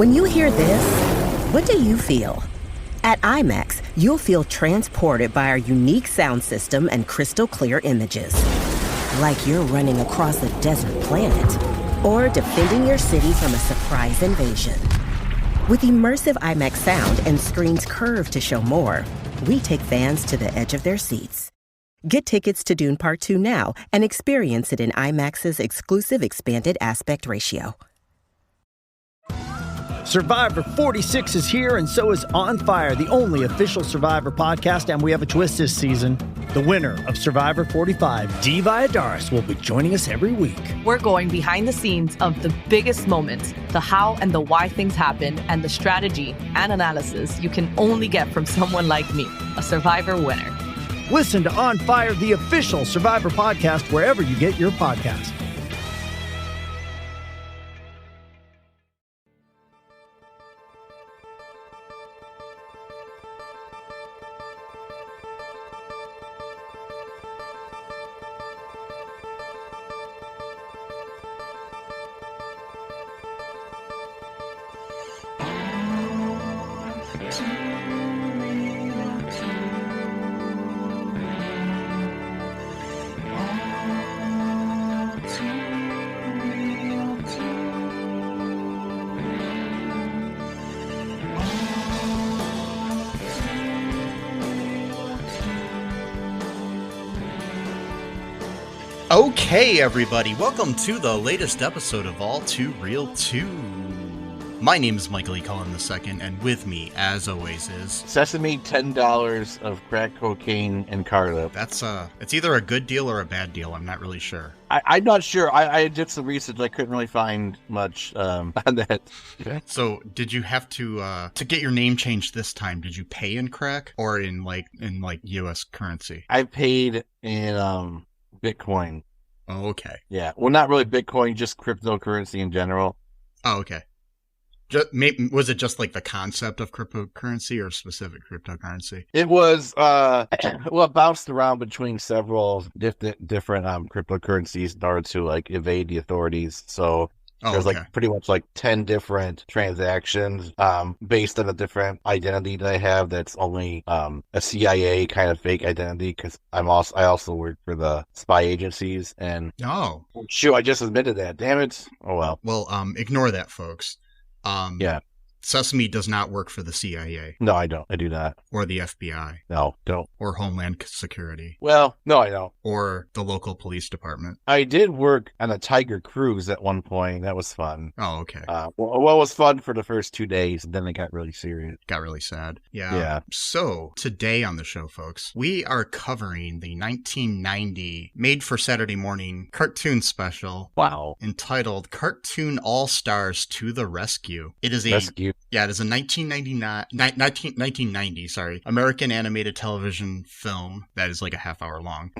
When you hear this, what do you feel? At IMAX, you'll feel transported by our unique sound system and crystal clear images. Like you're running across a desert planet or defending your city from a surprise invasion. With immersive IMAX sound and screens curved to show more, we take fans to the edge of their seats. Get tickets to Dune Part 2 now and experience it in IMAX's exclusive expanded aspect ratio. Survivor 46 is here, and so is On Fire, the only official Survivor podcast, and we have a twist this season. The winner of Survivor 45, Dee Valladares, will be joining us every week. We're going behind the scenes of the biggest moments, the how and the why things happen, and the strategy and analysis you can only get from someone like me, a Survivor winner. Listen to On Fire, the official Survivor podcast, wherever you get your podcasts. Okay, everybody, welcome to the latest episode of All2ReelToo. My name is Michael E. Cullen II, and with me, as always, is... Sesame, $10 of crack cocaine and Carlo. That's, it's either a good deal or a bad deal, I'm not really sure. I'm not sure. I did some research, I couldn't really find much on that. Okay. So, did you have to get your name changed this time, did you pay in crack, or in U.S. currency? I paid in, Bitcoin. Oh, okay. Yeah. Well, not really Bitcoin, just cryptocurrency in general. Oh, okay. Was it just like the concept of cryptocurrency or specific cryptocurrency? It was, it bounced around between several different cryptocurrencies in order to evade the authorities. So there's pretty much 10 different transactions based on a different identity that I have that's only a CIA kind of fake identity, because I also work for the spy agencies, and shoot, I just admitted that. Damn it. Oh well. Well, ignore that, folks. Yeah. Sesame does not work for the CIA. No, I don't. I do not. Or the FBI. No, don't. Or Homeland Security. Well, no, I don't. Or the local police department. I did work on a Tigger cruise at one point. That was fun. Oh, okay. Well, it was fun for the first 2 days, and then it got really serious. Got really sad. Yeah. Yeah. So, today on the show, folks, we are covering the 1990 made for Saturday morning cartoon special. Wow. Entitled Cartoon All-Stars to the Rescue. It is Rescue. Yeah, it is a 1990 American animated television film that is like a half hour long,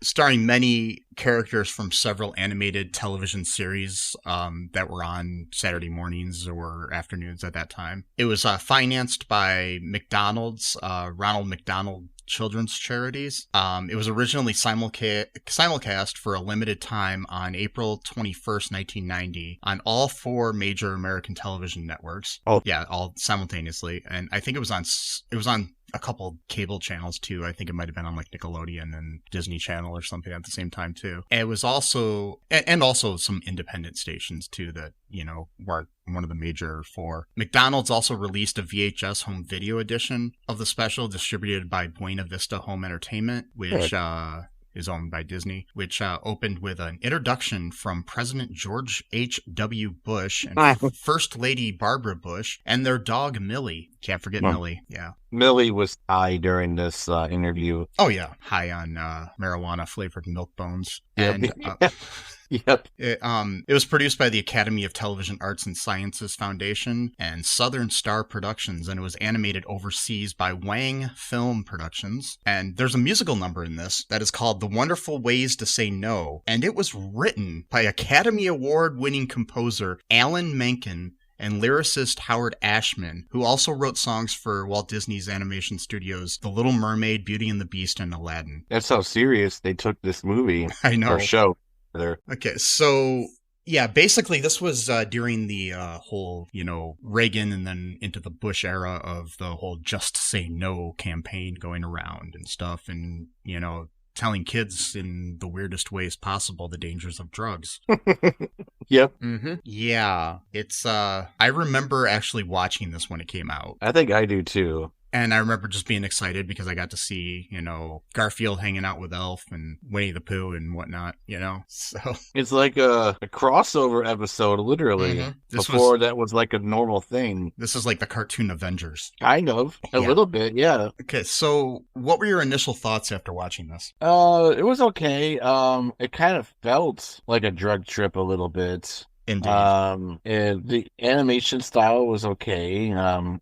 starring many characters from several animated television series that were on Saturday mornings or afternoons at that time. It was financed by McDonald's, Ronald McDonald Children's Charities. It was originally simulcast for a limited time on April 21st, 1990 on all 4 major American television networks. Oh. Yeah, all simultaneously. And I think it was on a couple cable channels too. I think it might have been on Nickelodeon and Disney Channel or something at the same time too. And it was also, and also some independent stations too that, weren't one of the major 4. McDonald's also released a VHS home video edition of the special distributed by Buena Vista Home Entertainment, which, is owned by Disney, which opened with an introduction from President George H.W. Bush and First Lady Barbara Bush and their dog Millie. Can't forget Millie. Yeah. Millie was high during this interview. Oh, yeah. High on marijuana-flavored milk bones. Yep. And Yep. It was produced by the Academy of Television Arts and Sciences Foundation and Southern Star Productions, and it was animated overseas by Wang Film Productions. And there's a musical number in this that is called The Wonderful Ways to Say No, and it was written by Academy Award-winning composer Alan Menken and lyricist Howard Ashman, who also wrote songs for Walt Disney's animation studios The Little Mermaid, Beauty and the Beast, and Aladdin. That's how serious they took this movie. I know. Or show. There. Okay, so Yeah, basically this was during the whole, Reagan and then into the Bush era of the whole Just Say No campaign going around and stuff, and, telling kids in the weirdest ways possible the dangers of drugs. Yep. Mm-hmm. Yeah, it's, I remember actually watching this when it came out. I think I do too. And I remember just being excited because I got to see, Garfield hanging out with Elf and Winnie the Pooh and whatnot, so. It's like a crossover episode, literally. Mm-hmm. That was like a normal thing. This is like the cartoon Avengers. Kind of. A little bit, yeah. Okay, so what were your initial thoughts after watching this? It was okay. It kind of felt like a drug trip a little bit. Indeed. And the animation style was okay.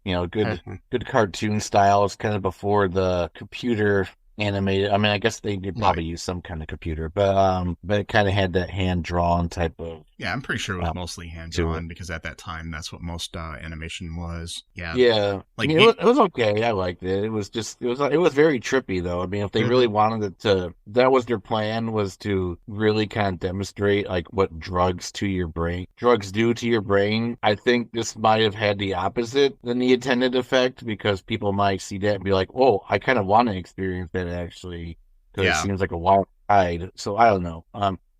Good cartoon style. It's kind of before the computer animated. I mean, I guess they did probably use some kind of computer, but it kind of had that hand drawn type of. Yeah, I'm pretty sure it was mostly hand drawn because at that time that's what most animation was. Yeah. Yeah. Like it was okay. I liked it. It was very trippy though. I mean, if they really wanted it to, that was their plan, was to really kind of demonstrate like what drugs do to your brain. I think this might have had the opposite than the intended effect, because people might see that and be like, "Oh, I kind of want to experience that actually," because it seems like a wild ride. So I don't know.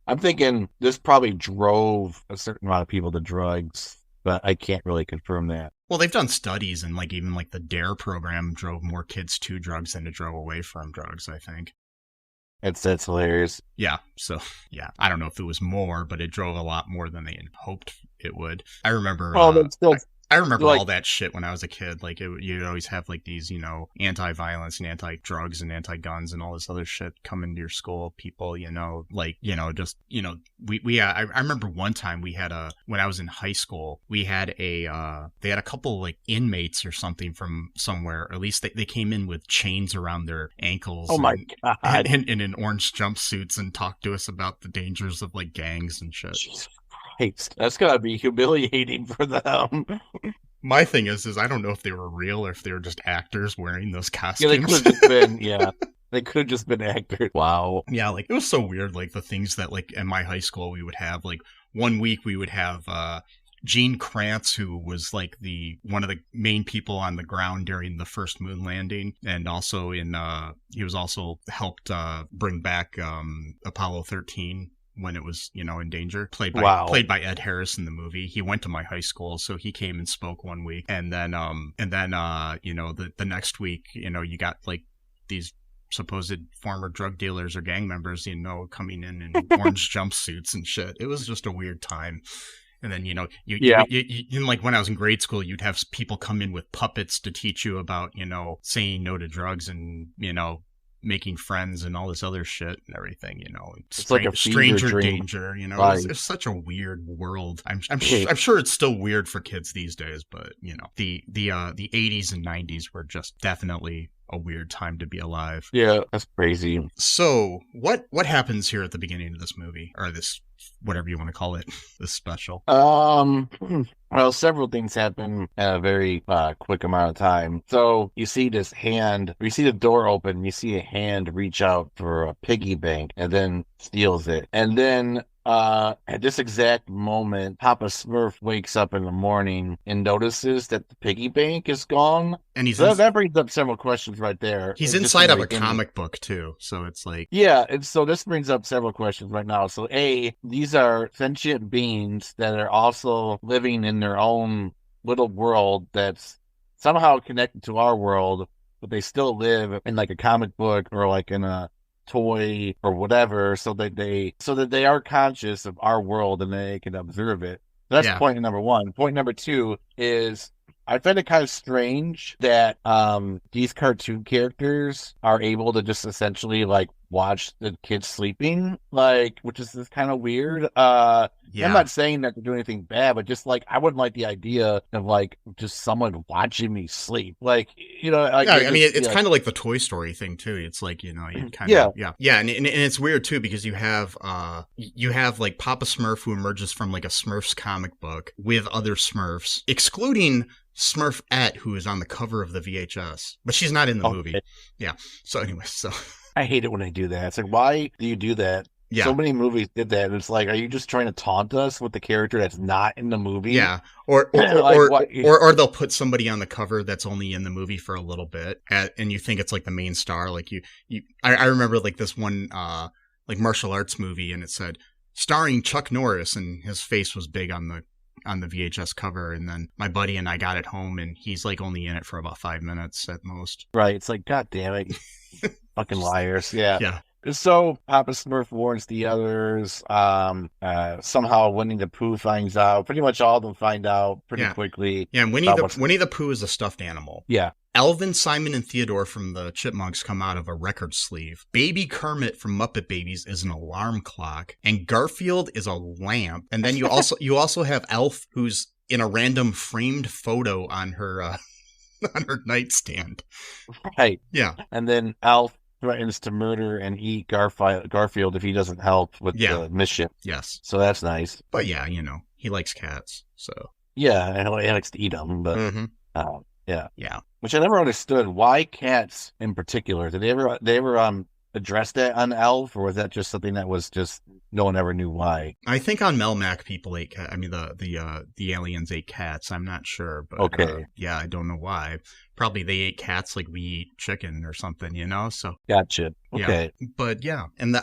I'm thinking this probably drove a certain amount of people to drugs, but I can't really confirm that. Well, they've done studies, and even the DARE program drove more kids to drugs than it drove away from drugs, I think. That's hilarious. Yeah, so, yeah, I don't know if it was more, but it drove a lot more than they hoped it would. I remember... I remember all that shit when I was a kid. You'd always have these, anti-violence and anti-drugs and anti-guns and all this other shit coming to your school. People, I remember one time when I was in high school, they had a couple inmates or something from somewhere. Or at least they came in with chains around their ankles. Oh my God. And in orange jumpsuits and talked to us about the dangers of gangs and shit. Jesus. That's gotta be humiliating for them. My thing is I don't know if they were real or if they were just actors wearing those costumes. Yeah, they could have just been, they could have just been actors. Wow. Yeah, it was so weird, the things that, in my high school we would have, 1 week we would have, Gene Kranz, who was one of the main people on the ground during the first moon landing, and also he was also helped bring back Apollo 13 when it was, in danger, played by Ed Harris in the movie. He went to my high school, so he came and spoke 1 week, and then the next week, you got these supposed former drug dealers or gang members, coming in orange jumpsuits and shit. It was just a weird time. And then, you when I was in grade school, you'd have people come in with puppets to teach you about, saying no to drugs and, making friends and all this other shit and everything, it's like a stranger danger, it's such a weird world. I'm sure it's still weird for kids these days, but the 80s and 90s were just definitely a weird time to be alive. Yeah, that's crazy. So what happens here at the beginning of this movie, or this, whatever you want to call it, this special? Well, several things happen in a very quick amount of time. So you see this hand, you see the door open, you see a hand reach out for a piggy bank and then steals it. And then at this exact moment, Papa Smurf wakes up in the morning and notices that the piggy bank is gone. And that brings up several questions right there. He's inside of a comic book too, so it's yeah. And so this brings up several questions right now. So these are sentient beings that are also living in their own little world that's somehow connected to our world, but they still live in a comic book or in a toy or whatever, so that they are conscious of our world and they can observe it. That's point number one. Point number two is I find it kind of strange that these cartoon characters are able to just essentially watch the kids sleeping, which is just kind of weird. I'm not saying that to do anything bad, but just I wouldn't like the idea of just someone watching me sleep. It's kind of like the Toy Story thing too. It's you kind of and it's weird too because you have Papa Smurf, who emerges from a Smurfs comic book with other Smurfs, excluding Smurfette, who is on the cover of the VHS, but she's not in the movie. Yeah. So anyway, I hate it when they do that. It's why do you do that? So many movies did that. And it's like, are you just trying to taunt us with the character that's not in the movie? Yeah. Or or they'll put somebody on the cover that's only in the movie for a little bit, and you think it's like the main star. Like I remember like this one like martial arts movie, and it said starring Chuck Norris, and his face was big on the VHS cover. And then my buddy and I got it home, and he's like only in it for about 5 minutes at most. Right. It's like, God damn it, fucking liars. Yeah. Yeah. So Papa Smurf warns the others. Somehow Winnie the Pooh finds out. Pretty much all of them find out pretty quickly. Yeah, and Winnie the Pooh is a stuffed animal. Yeah. Alvin, Simon, and Theodore from the Chipmunks come out of a record sleeve. Baby Kermit from Muppet Babies is an alarm clock, and Garfield is a lamp. And then you also have Elf, who's in a random framed photo on her on her nightstand. Right. Yeah. And then Elf threatens to murder and eat Garfield if he doesn't help with the mission. Yes. So that's nice. But yeah, he likes cats, so. Yeah, and he likes to eat them, but yeah. Yeah. Which I never understood. Why cats in particular? Did they ever address that on Elf, or was that just something that was just no one ever knew why? I think on Melmac people ate cat. I mean the aliens ate cats. I'm not sure, but okay. Yeah, I don't know why. Probably they ate cats like we eat chicken or something, So gotcha. Okay, yeah. But yeah, and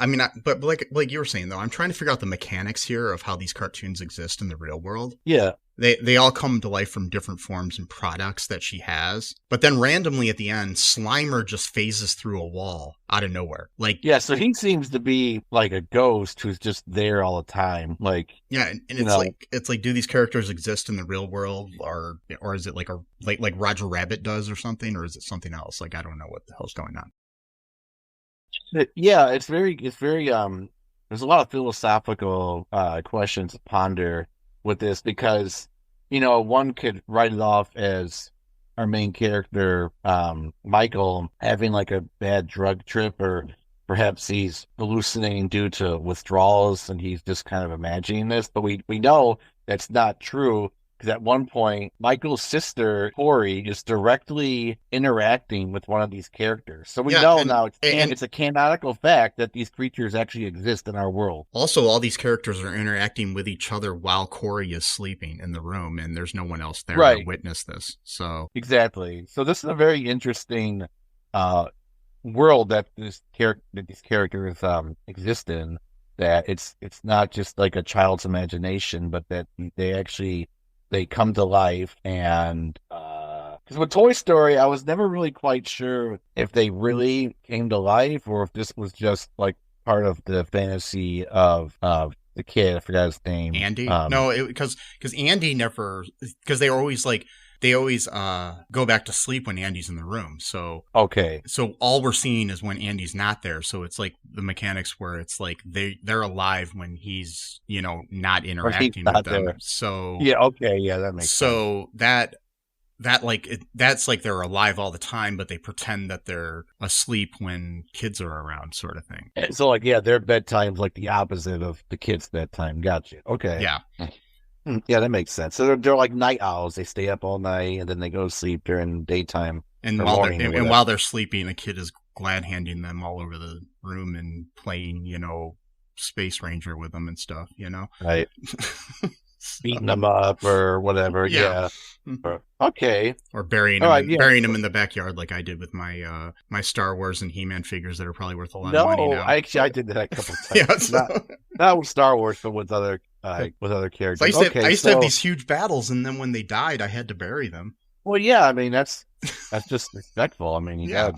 but like you were saying though, I'm trying to figure out the mechanics here of how these cartoons exist in the real world. Yeah. They all come to life from different forms and products that she has. But then randomly at the end, Slimer just phases through a wall out of nowhere. Like, yeah, so he seems to be like a ghost who's just there all the time. Like, yeah, and it's like do these characters exist in the real world, or is it like like Roger Rabbit does or something, or is it something else? Like, I don't know what the hell's going on. Yeah, it's very there's a lot of philosophical questions to ponder with this, because one could write it off as our main character Michael having like a bad drug trip, or perhaps he's hallucinating due to withdrawals and he's just kind of imagining this, but we know that's not true, because at one point Michael's sister Tori is directly interacting with one of these characters, so we know now it's a canonical fact that these creatures actually exist in our world. Also, all these characters are interacting with each other while Corey is sleeping in the room, and there's no one else there to witness this. So exactly. So this is a very interesting world that these characters exist in. That it's not just like a child's imagination, but that they come to life. And because with Toy Story, I was never really quite sure if they really came to life, or if this was just like part of the fantasy of the kid. I forgot his name. Andy? No, because Andy never, because they always go back to sleep when Andy's in the room. So okay. So all we're seeing is when Andy's not there. So it's like the mechanics where it's like they're alive when he's, not interacting with them. There. So yeah, okay, yeah, that makes sense. So that's like they're alive all the time, but they pretend that they're asleep when kids are around, sort of thing. And so their bedtime's like the opposite of the kids' bedtime. Gotcha. Okay. Yeah. Yeah, that makes sense. So they're like night owls. They stay up all night and then they go to sleep during daytime. And while they're sleeping, a kid is glad handing them all over the room and playing, Space Ranger with them and stuff, Right. Beating them up or whatever. Yeah. Okay. Or burying them in the backyard like I did with my my Star Wars and He-Man figures that are probably worth a lot of money now. I did that a couple of times. Not with Star Wars, but with other characters. So I used to have these huge battles, and then when they died, I had to bury them. Well, yeah, I mean that's just respectful. I mean, you gotta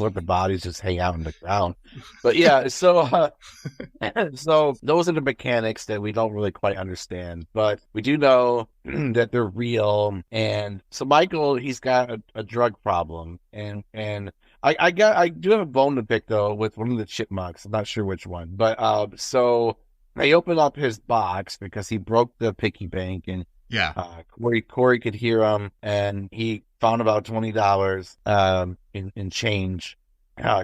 let the bodies just hang out in the ground. But yeah, so those are the mechanics that we don't really quite understand, but we do know that they're real. And so Michael, he's got a drug problem, and I do have a bone to pick though with one of the chipmunks. I'm not sure which one, but so they open up his box because he broke the piggy bank, and Corey could hear him, and he found about $20 in change.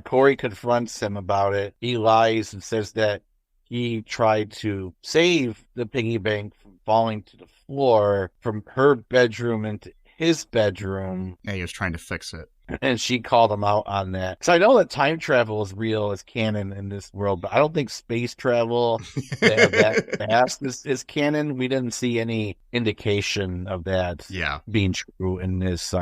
Corey confronts him about it. He lies and says that he tried to save the piggy bank from falling to the floor from her bedroom into his bedroom. Yeah, he was trying to fix it. and she called him out on that. So I know that time travel is real, as canon in this world, but I don't think space travel that fast is canon. We didn't see any indication of that being true in this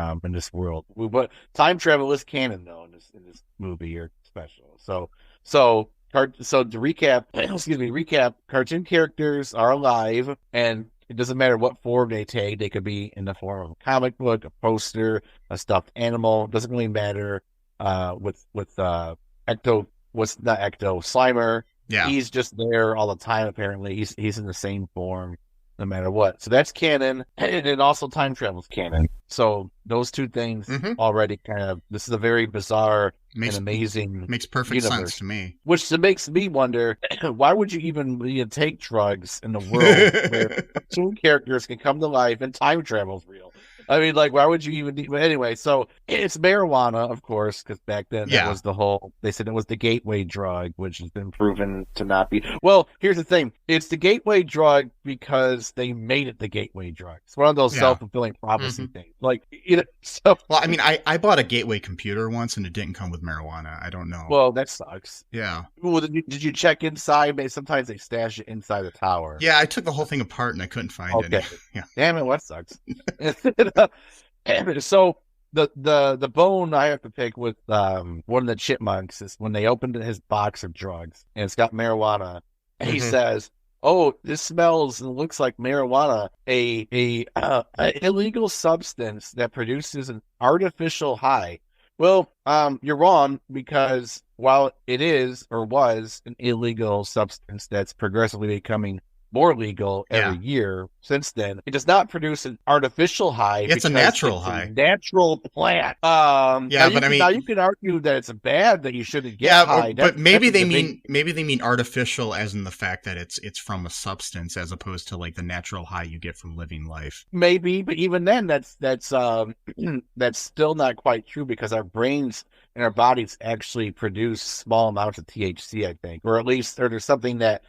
world. But time travel is canon though in this movie or special. So to recap, cartoon characters are alive, and it doesn't matter what form they take. They could be in the form of a comic book, a poster, a stuffed animal. It doesn't really matter. With Slimer. Yeah, he's just there all the time. Apparently, he's in the same form no matter what. So that's canon, and it also time travel's canon. So those two things already this is a very bizarre and amazing makes perfect sense to me. Which makes me wonder, why would you even take drugs in the world where two characters can come to life and time travel's real? I mean, like, why would you even need... But anyway, so it's marijuana, of course, because back then that was they said it was the gateway drug, which has been proven to not be. Well, here's the thing. It's the gateway drug because they made it the gateway drug. It's one of those self-fulfilling prophecy things. Like, so... Well, I mean, I bought a gateway computer once, and it didn't come with marijuana. I don't know. Well, that sucks. Yeah. Well, did you check inside? Sometimes they stash it inside the tower. Yeah, I took the whole thing apart, and I couldn't find any. Yeah. Damn it, what sucks? So the bone I have to pick with one of the chipmunks is when they opened his box of drugs and it's got marijuana, and he says, "Oh, this smells and looks like marijuana, a illegal substance that produces an artificial high." Well, you're wrong, because while it is or was an illegal substance that's progressively becoming more legal every year since then, it does not produce an artificial high. It's a natural high. A natural plant. Now you can argue that it's bad that you shouldn't get high. But maybe they mean artificial as in the fact that it's from a substance as opposed to like the natural high you get from living life. Maybe, but even then, that's still not quite true, because our brains and our bodies actually produce small amounts of THC, I think, or at least there's something that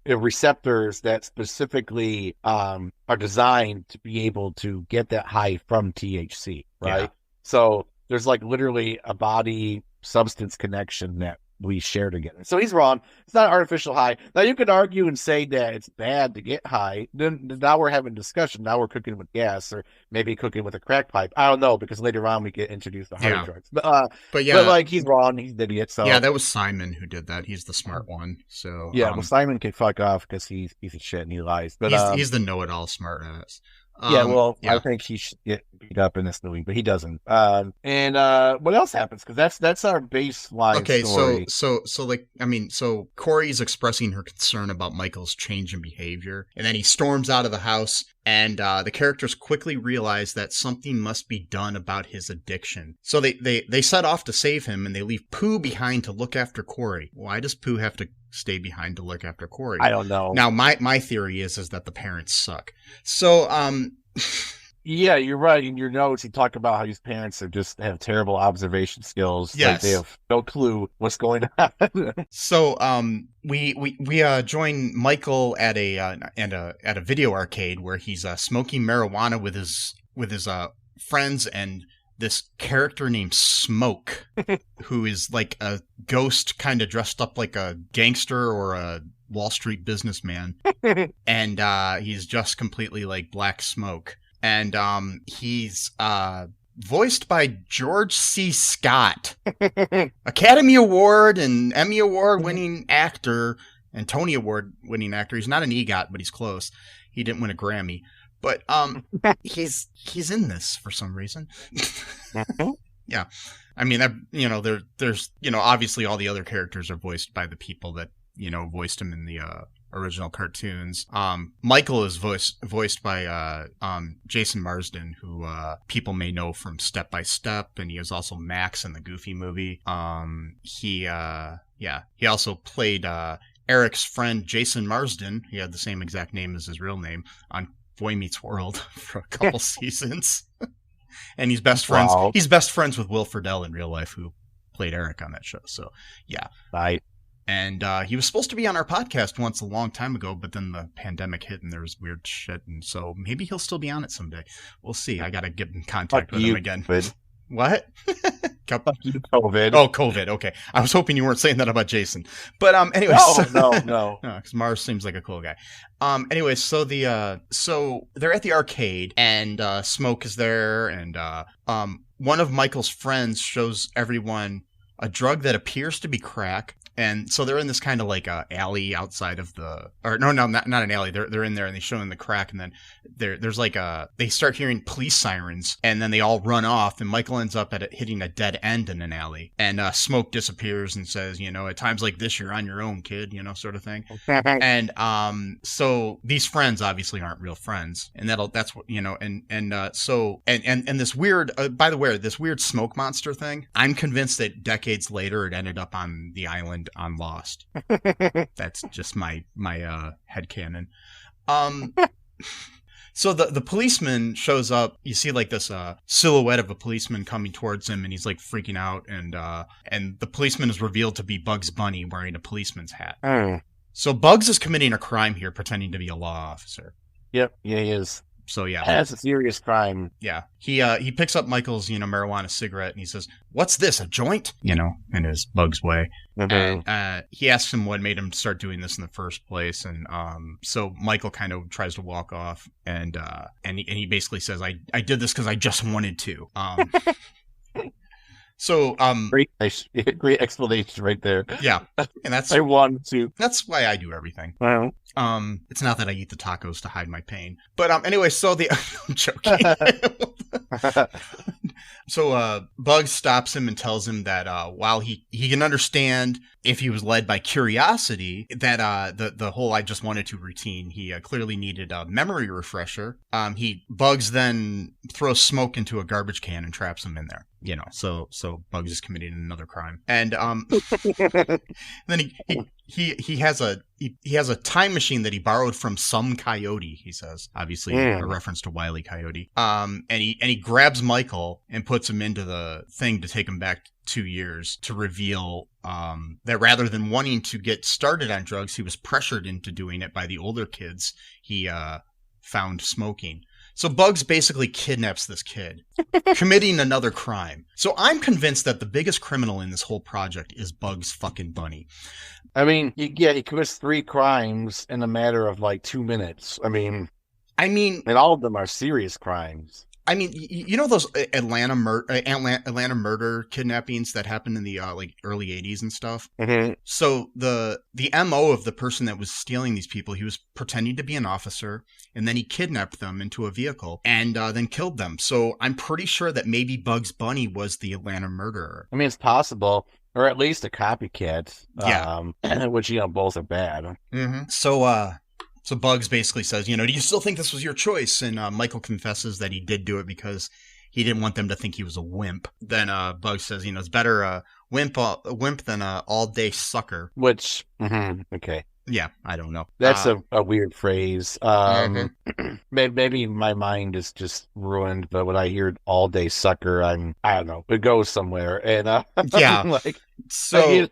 receptors that specifically are designed to be able to get that high from THC, right? Yeah. So there's like literally a body substance connection that we share together. So he's wrong. It's not an artificial high. Now you could argue and say that it's bad to get high. Then now we're having a discussion. Now we're cooking with gas, or maybe cooking with a crack pipe. I don't know, because later on we get introduced to harder drugs. But like, he's wrong. He's an idiot. So yeah, that was Simon who did that. He's the smart one. So well, Simon can fuck off because he's a shit and he lies. But he's the know-it-all smart ass. I think he should get beat up in this movie, but he doesn't. And what else happens? Because that's our baseline story. So Corey's expressing her concern about Michael's change in behavior, and then he storms out of the house, and the characters quickly realize that something must be done about his addiction. So they set off to save him, and they leave Pooh behind to look after Corey. Why does Pooh have to stay behind to look after Corey? I don't know. Now, my theory is that the parents suck. So, yeah, you're right. In your notes, you talk about how his parents have terrible observation skills. Yes. Like they have no clue what's going to happen. So, we join Michael at a video arcade where he's smoking marijuana with his friends and this character named Smoke, who is like a ghost kind of dressed up like a gangster or a Wall Street businessman. And he's just completely like Black Smoke. And he's voiced by George C. Scott, Academy Award and Emmy Award winning actor and Tony Award winning actor. He's not an EGOT, but he's close. He didn't win a Grammy. But he's in this for some reason. Yeah. I mean, there's obviously all the other characters are voiced by the people that, voiced him in the original cartoons. Michael is voiced by Jason Marsden, who people may know from Step by Step, and he was also Max in the Goofy movie. He also played Eric's friend Jason Marsden. He had the same exact name as his real name on Boy Meets World for a couple seasons. And he's best friends. Wow. He's best friends with Will Friedle in real life, who played Eric on that show. So yeah. Right. And he was supposed to be on our podcast once a long time ago, but then the pandemic hit and there was weird shit. And so maybe he'll still be on it someday. We'll see. I got to get in contact with him again. What? COVID. Oh, COVID. Okay. I was hoping you weren't saying that about Jason. But anyway. No. Because Mars seems like a cool guy. Anyway, so they're at the arcade and Smoke is there, and one of Michael's friends shows everyone a drug that appears to be crack. And so they're in this kind of like alley outside of not an alley. They're in there and they show them the crack, and then there's like they start hearing police sirens, and then they all run off, and Michael ends up hitting a dead end in an alley, and Smoke disappears and says, at times like this you're on your own, kid, sort of thing. And so these friends obviously aren't real friends, and that's what and this weird by the way, this weird smoke monster thing, I'm convinced that decades later it ended up on the island on Lost. That's just my headcanon. So the policeman shows up. You see like this silhouette of a policeman coming towards him, and he's like freaking out, and the policeman is revealed to be Bugs Bunny wearing a policeman's hat. So Bugs is committing a crime here, pretending to be a law officer. Yep, yeah, he is. So yeah, that's a serious crime. Yeah, he picks up Michael's marijuana cigarette, and he says, "What's this? A joint?" In his Bugs way. Mm-hmm. And he asks him what made him start doing this in the first place, and so Michael kind of tries to walk off, and he basically says, "I did this because I just wanted to." So great explanation right there. Yeah, and that's I want to. That's why I do everything. Well, it's not that I eat the tacos to hide my pain, but anyway. So I'm joking. So Bugs stops him and tells him that while he can understand if he was led by curiosity, that the whole "I just wanted to" routine, he clearly needed a memory refresher. Bugs then throws Smoke into a garbage can and traps him in there. So Bugs is committing another crime, and then he has a time machine that he borrowed from some coyote. He says, obviously a reference to Wile E. Coyote. And he grabs Michael and puts him into the thing to take him back 2 years to reveal that rather than wanting to get started on drugs, he was pressured into doing it by the older kids he found smoking. So Bugs basically kidnaps this kid, committing another crime. So I'm convinced that the biggest criminal in this whole project is Bugs fucking Bunny. I mean, he commits 3 crimes in a matter of like 2 minutes. I mean, and all of them are serious crimes. I mean, those Atlanta murder kidnappings that happened in the early 80s and stuff. Mm-hmm. So the MO of the person that was stealing these people, he was pretending to be an officer, and then he kidnapped them into a vehicle and then killed them. So I'm pretty sure that maybe Bugs Bunny was the Atlanta murderer. I mean, it's possible, or at least a copycat. Yeah. Which both are bad. Mm-hmm. So Bugs basically says, do you still think this was your choice? And Michael confesses that he did do it because he didn't want them to think he was a wimp. Then Bugs says, it's better a wimp than a all-day sucker. Which, okay. Yeah, I don't know. That's a weird phrase. Maybe my mind is just ruined, but when I hear all-day sucker, I don't know. It goes somewhere. And yeah. So...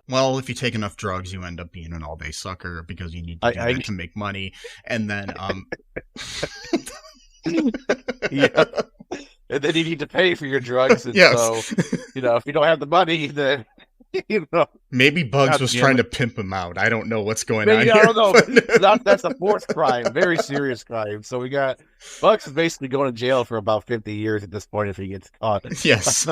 Well, if you take enough drugs, you end up being an all-day sucker because you need to do that to make money. And then, yeah. And then you need to pay for your drugs. And yes. So, if you don't have the money, then, Maybe Bugs was trying to pimp him out. I don't know what's going on here. I don't know. That's a 4th crime. Very serious crime. So we got Bugs is basically going to jail for about 50 years at this point if he gets caught. Yes.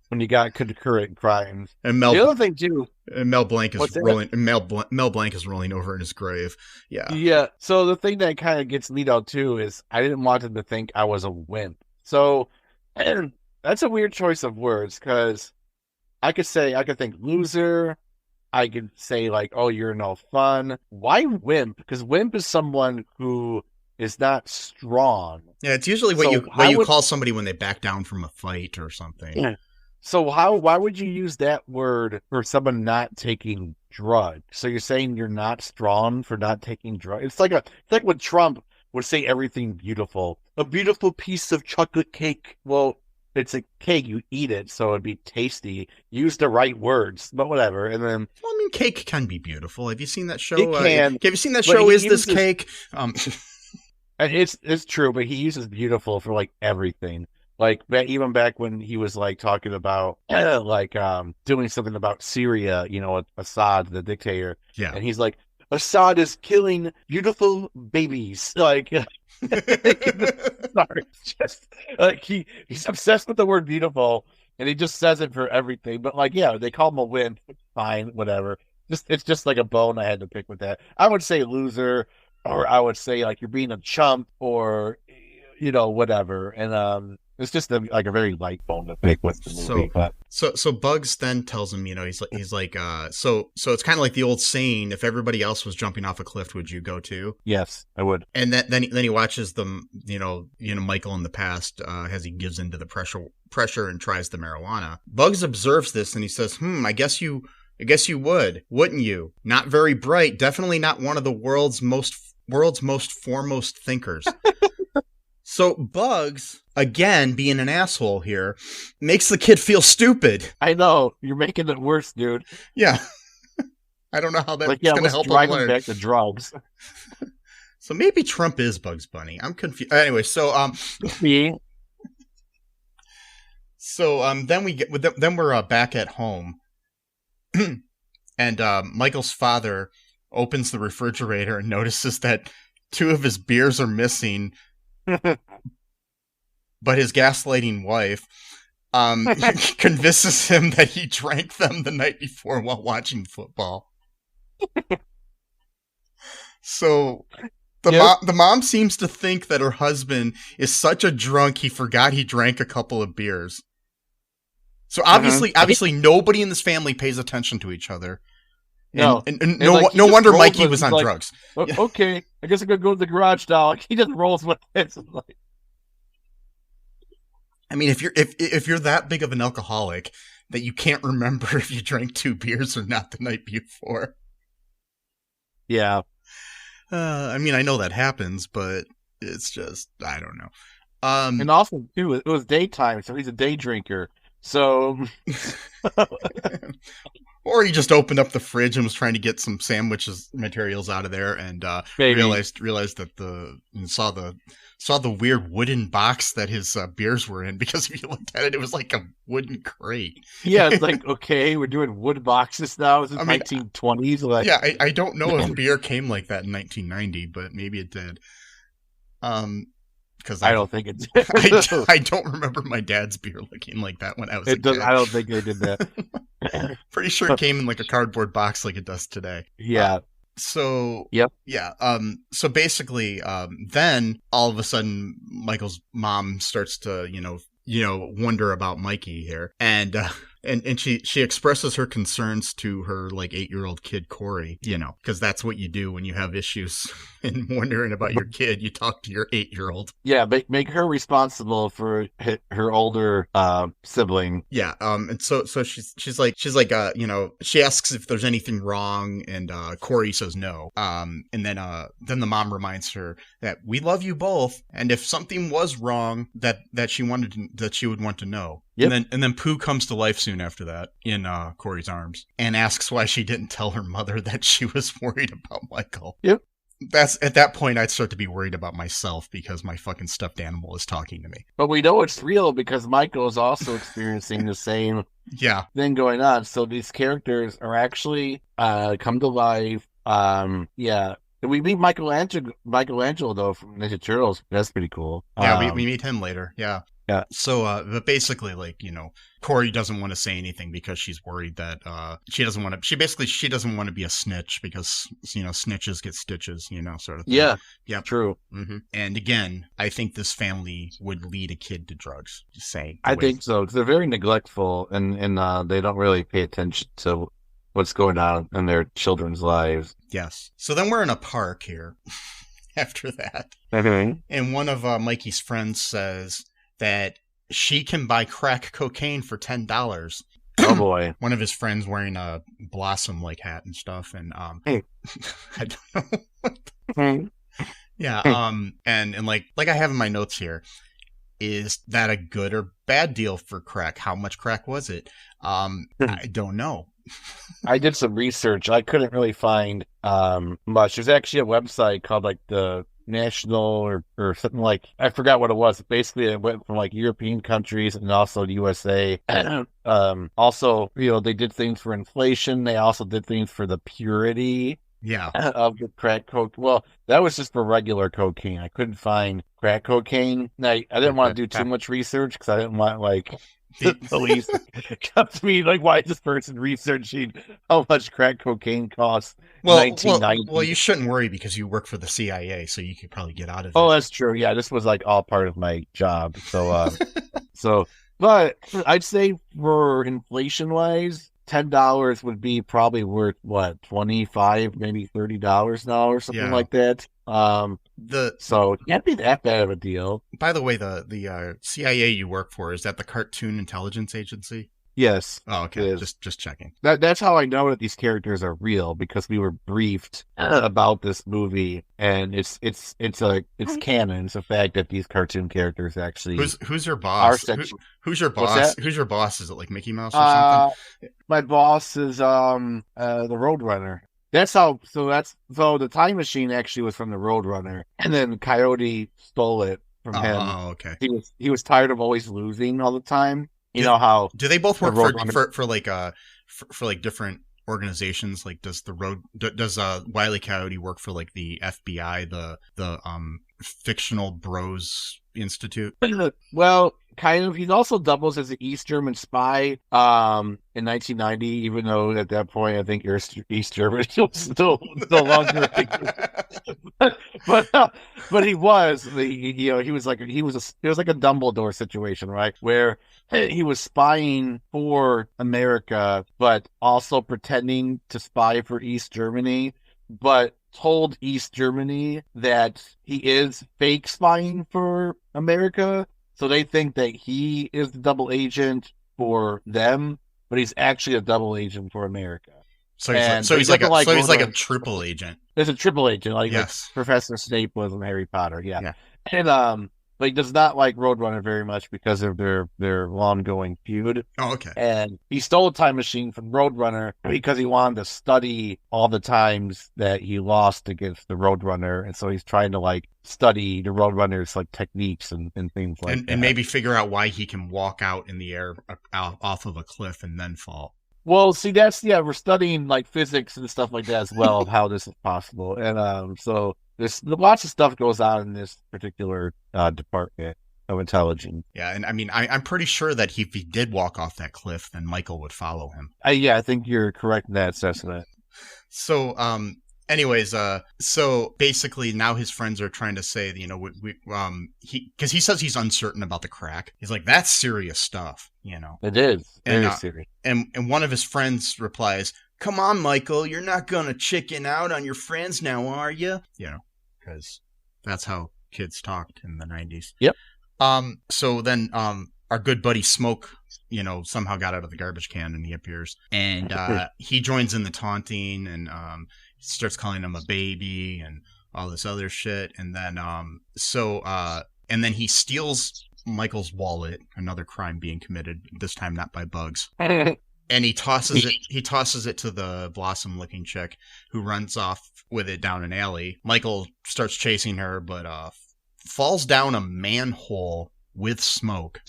When you got concurrent crimes. And the other thing too, Mel Blanc is rolling. Mel Blanc is rolling over in his grave. Yeah. Yeah. So the thing that kind of gets me out too is I didn't want him to think I was a wimp. So that's a weird choice of words because I could think loser. I could say like, oh, you're no fun. Why wimp? Because wimp is someone who is not strong. Yeah, it's usually what you call somebody when they back down from a fight or something. Yeah. So why would you use that word for someone not taking drugs? So you're saying you're not strong for not taking drugs? It's like when Trump would say everything beautiful. A beautiful piece of chocolate cake. Well, it's a cake, you eat it, so it'd be tasty. Use the right words, but whatever. And then cake can be beautiful. Have you seen that show? It can. Have you seen that show? Is This Cake? It's true, but he uses beautiful for like everything. Like even back when he was like talking about doing something about Syria, Assad, the dictator. Yeah. And he's like, Assad is killing beautiful babies. Like, sorry, just like he's obsessed with the word beautiful, and he just says it for everything. But like, yeah, they call him a wimp. Fine, whatever. It's just like a bone I had to pick with that. I would say loser, or I would say like you're being a chump, or whatever. And it's just a very light bone to pick with the movie. So Bugs then tells him, he's like, so it's kind of like the old saying: if everybody else was jumping off a cliff, would you go too? Yes, I would. And then he watches them, Michael in the past as he gives into the pressure and tries the marijuana. Bugs observes this and he says, I guess you would, wouldn't you? Not very bright, definitely not one of the world's most foremost thinkers. So Bugs, again, being an asshole here, makes the kid feel stupid. I know. You're making it worse, dude. Yeah. I don't know how that's going to help him learn. Drive him back to drugs. So maybe Trump is Bugs Bunny. I'm confused. Anyway, so then we're back at home, and Michael's father opens the refrigerator and notices that 2 of his beers are missing. But his gaslighting wife convinces him that he drank them the night before while watching football. So the mom seems to think that her husband is such a drunk he forgot he drank a couple of beers. So obviously nobody in this family pays attention to each other. No wonder Mikey was on drugs. Okay, I guess I'm gonna go to the garage now. Like, he just rolls with it. Like, I mean, if you're that big of an alcoholic that you can't remember if you drank 2 beers or not the night before. Yeah. I mean, I know that happens, but it's just, I don't know. And also, too, it was daytime, so he's a day drinker. So... Or he just opened up the fridge and was trying to get some sandwiches materials out of there, and realized that saw the weird wooden box that his beers were in, because if you looked at it, it was like a wooden crate. Yeah, it's like, okay, we're doing wood boxes now. This is 1920s. Like, yeah, I don't know if beer came like that in 1990, but maybe it did. Because I don't think it did. I don't remember my dad's beer looking like that when I was a kid. I don't think they did that. Pretty sure it came in like a cardboard box like it does today. Yeah. So yep. Yeah. So basically, then all of a sudden, Michael's mom starts to wonder about Mikey here, and she expresses her concerns to her like 8-year-old kid Corey, because that's what you do when you have issues and wondering about your kid. You talk to your 8-year-old. Yeah, make her responsible for her older sibling. Yeah. And so she's like she asks if there's anything wrong, and Corey says no. And then the mom reminds her that we love you both, and if something was wrong, that she would want to know. Yep. And then Pooh comes to life soon after that in Corey's arms and asks why she didn't tell her mother that she was worried about Michael. Yep. That's at that point I'd start to be worried about myself because my fucking stuffed animal is talking to me. But we know it's real because Michael is also experiencing the same thing going on. So these characters are actually come to life. We meet Michelangelo though from Ninja Turtles. That's pretty cool. Yeah, we meet him later. Yeah. Yeah. So, but basically, like, Corey doesn't want to say anything because she's worried that she doesn't want to be a snitch because snitches get stitches, sort of thing. Yeah, true. Mm-hmm. And again, I think this family would lead a kid to drugs. Just saying. I think so. 'Cause they're very neglectful and they don't really pay attention to what's going on in their children's lives. Yes. So then we're in a park here. After that, and one of Mikey's friends says that she can buy crack cocaine for $10. Oh boy! One of his friends wearing a Blossom like hat and stuff, and I don't know. Yeah, and like I have in my notes here, is that a good or bad deal for crack? How much crack was it? I don't know. I did some research. I couldn't really find much. There's actually a website called like the national or something like, I forgot what it was. Basically, it went from like European countries and also the USA. Also, they did things for inflation. They also did things for the purity of the crack coke. Well, that was just for regular cocaine. I couldn't find crack cocaine. I didn't want to do too much research because I didn't want the police come to me like, why is this person researching how much crack cocaine costs in 1990? Well, you shouldn't worry because you work for the CIA, so you could probably get out of it. Oh, that's true. Yeah, this was like all part of my job. So, but I'd say for inflation wise, $10 would be probably worth what, $25, maybe $30 now or something like that. So it can't be that bad of a deal. By the way, the CIA you work for, is that the Cartoon Intelligence Agency? Yes. Oh, okay. Just checking. That's how I know that these characters are real, because we were briefed about this movie, and it's canon. It's a fact that these cartoon characters actually. Who's your boss? Who's your boss? Who's your boss? Is it like Mickey Mouse or something? My boss is the Roadrunner. So the Time Machine actually was from the Roadrunner, and then Coyote stole it from him. Oh, okay. He was tired of always losing all the time. You know how? Do they both work for like different organizations? Like, does Wile E. Coyote work for like the FBI, the Fictional Bros Institute? Well, kind of. He also doubles as an East German spy in 1990, even though at that point I think East Germany was still longer. but he was it was like a Dumbledore situation, right? Where he was spying for America, but also pretending to spy for East Germany, but told East Germany that he is fake spying for America. So they think that he is the double agent for them, but he's actually a double agent for America. So he's like a triple agent. There's a triple agent, like Professor Snape was in Harry Potter. Yeah. And but he does not like Roadrunner very much because of their long-going feud. Oh, okay. And he stole a time machine from Roadrunner because he wanted to study all the times that he lost against the Roadrunner, and so he's trying to like study the Roadrunner's like techniques and things like that. And maybe figure out why he can walk out in the air off of a cliff and then fall. Well, see, we're studying like physics and stuff like that as well, of how this is possible. And so there's lots of stuff goes on in this particular department of intelligence. Yeah, and I mean, I'm pretty sure that if he did walk off that cliff, then Michael would follow him. I think you're correct in that assessment. So, anyways, so basically now his friends are trying to say, because he says he's uncertain about the crack. He's like, that's serious stuff, It is very serious. And one of his friends replies, "Come on, Michael, you're not gonna chicken out on your friends now, are you?" Because that's how kids talked in the 90s. Yep. So then, our good buddy Smoke, somehow got out of the garbage can and he appears, and he joins in the taunting and starts calling him a baby and all this other shit, and then and then he steals Michael's wallet, another crime being committed, this time not by Bugs. And he tosses it to the blossom looking chick, who runs off with it down an alley. Michael starts chasing her, but falls down a manhole with smoke.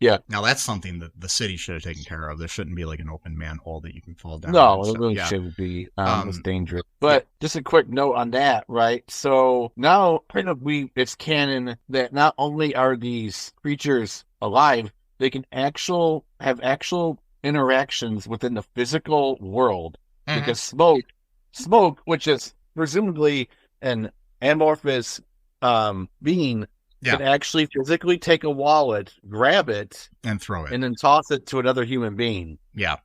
Yeah. Now that's something that the city should have taken care of. There shouldn't be like an open manhole that you can fall down. No, it really shouldn't be. It's dangerous. But just a quick note on that, right? So now it's canon that not only are these creatures alive, they can have actual interactions within the physical world. Mm-hmm. Because smoke, which is presumably an amorphous being, can actually physically take a wallet, grab it, and throw it, and then toss it to another human being. Yeah.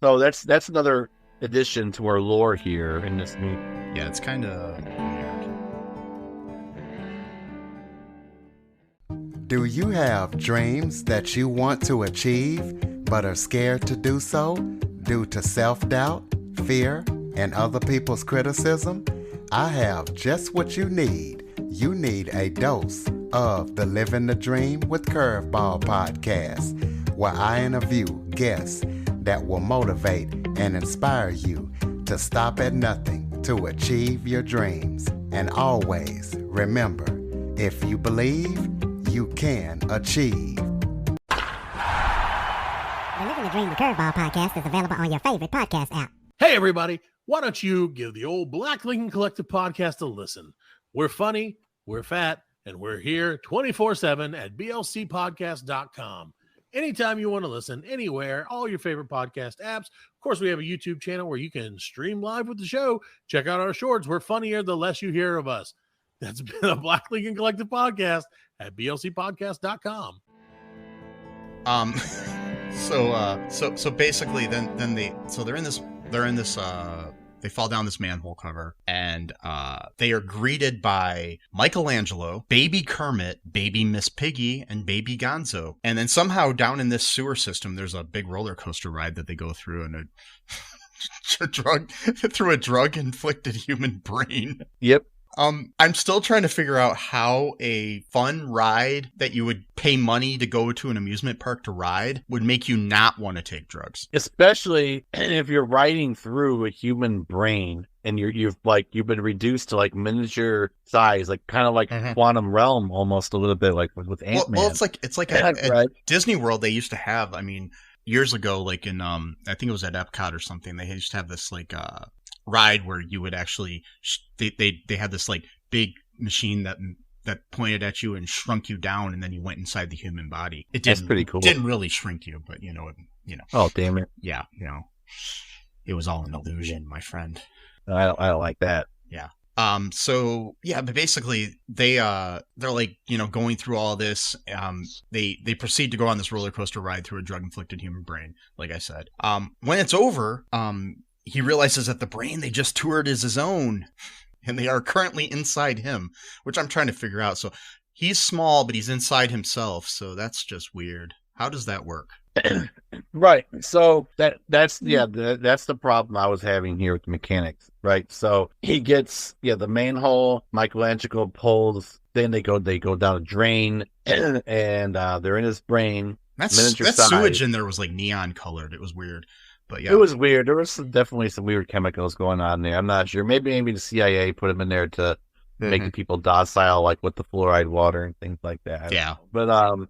So that's another addition to our lore here in this movie. Yeah, it's kind of. Do you have dreams that you want to achieve, but are scared to do so due to self-doubt, fear, and other people's criticism? I have just what you need. You need a dose of the Living the Dream with Curveball podcast, where I interview guests that will motivate and inspire you to stop at nothing to achieve your dreams. And always remember, if you believe, you can achieve. The Living the Dream with Curveball podcast is available on your favorite podcast app. Hey, everybody. Why don't you give the old Black Lincoln Collective podcast a listen? We're funny, we're fat, and we're here 24/7 at blcpodcast.com. Anytime you want to listen, anywhere, all your favorite podcast apps. Of course, we have a YouTube channel where you can stream live with the show. Check out our shorts. We're funnier the less you hear of us. That's been a Black Lincoln Collective podcast at blcpodcast.com. So basically then they're in this they fall down this manhole cover, and they are greeted by Michelangelo, Baby Kermit, Baby Miss Piggy, and Baby Gonzo. And then somehow down in this sewer system, there's a big roller coaster ride that they go through, and a drug inflicted human brain. Yep. I'm still trying to figure out how a fun ride that you would pay money to go to an amusement park to ride would make you not want to take drugs. Especially if you're riding through a human brain and you've been reduced to like miniature size, like kind of like Quantum Realm almost a little bit, like with Ant-Man. Well, it's like at Disney World they used to have, I mean, years ago, like in I think it was at Epcot or something, they used to have this like ride where you would actually they had this like big machine that pointed at you and shrunk you down, and then you went inside the human body. That's pretty cool. Didn't really shrink you, but you know. Oh, damn it! Yeah, it was all an illusion, my friend. I don't like that. Yeah. So yeah, but basically they're like, going through all this. They proceed to go on this roller coaster ride through a drug inflicted human brain, like I said. When it's over, he realizes that the brain they just toured is his own, and they are currently inside him, which I'm trying to figure out. So he's small, but he's inside himself. So that's just weird. How does that work? Right. So that's the problem I was having here with the mechanics. Right. So he gets the manhole. Michelangelo pulls. Then they go down a drain, and they're in his brain. That sewage in there was like neon colored. It was weird. But yeah. It was weird. There was definitely some weird chemicals going on there. I'm not sure. Maybe the CIA put them in there to make the people docile, like with the fluoride water and things like that. Yeah. But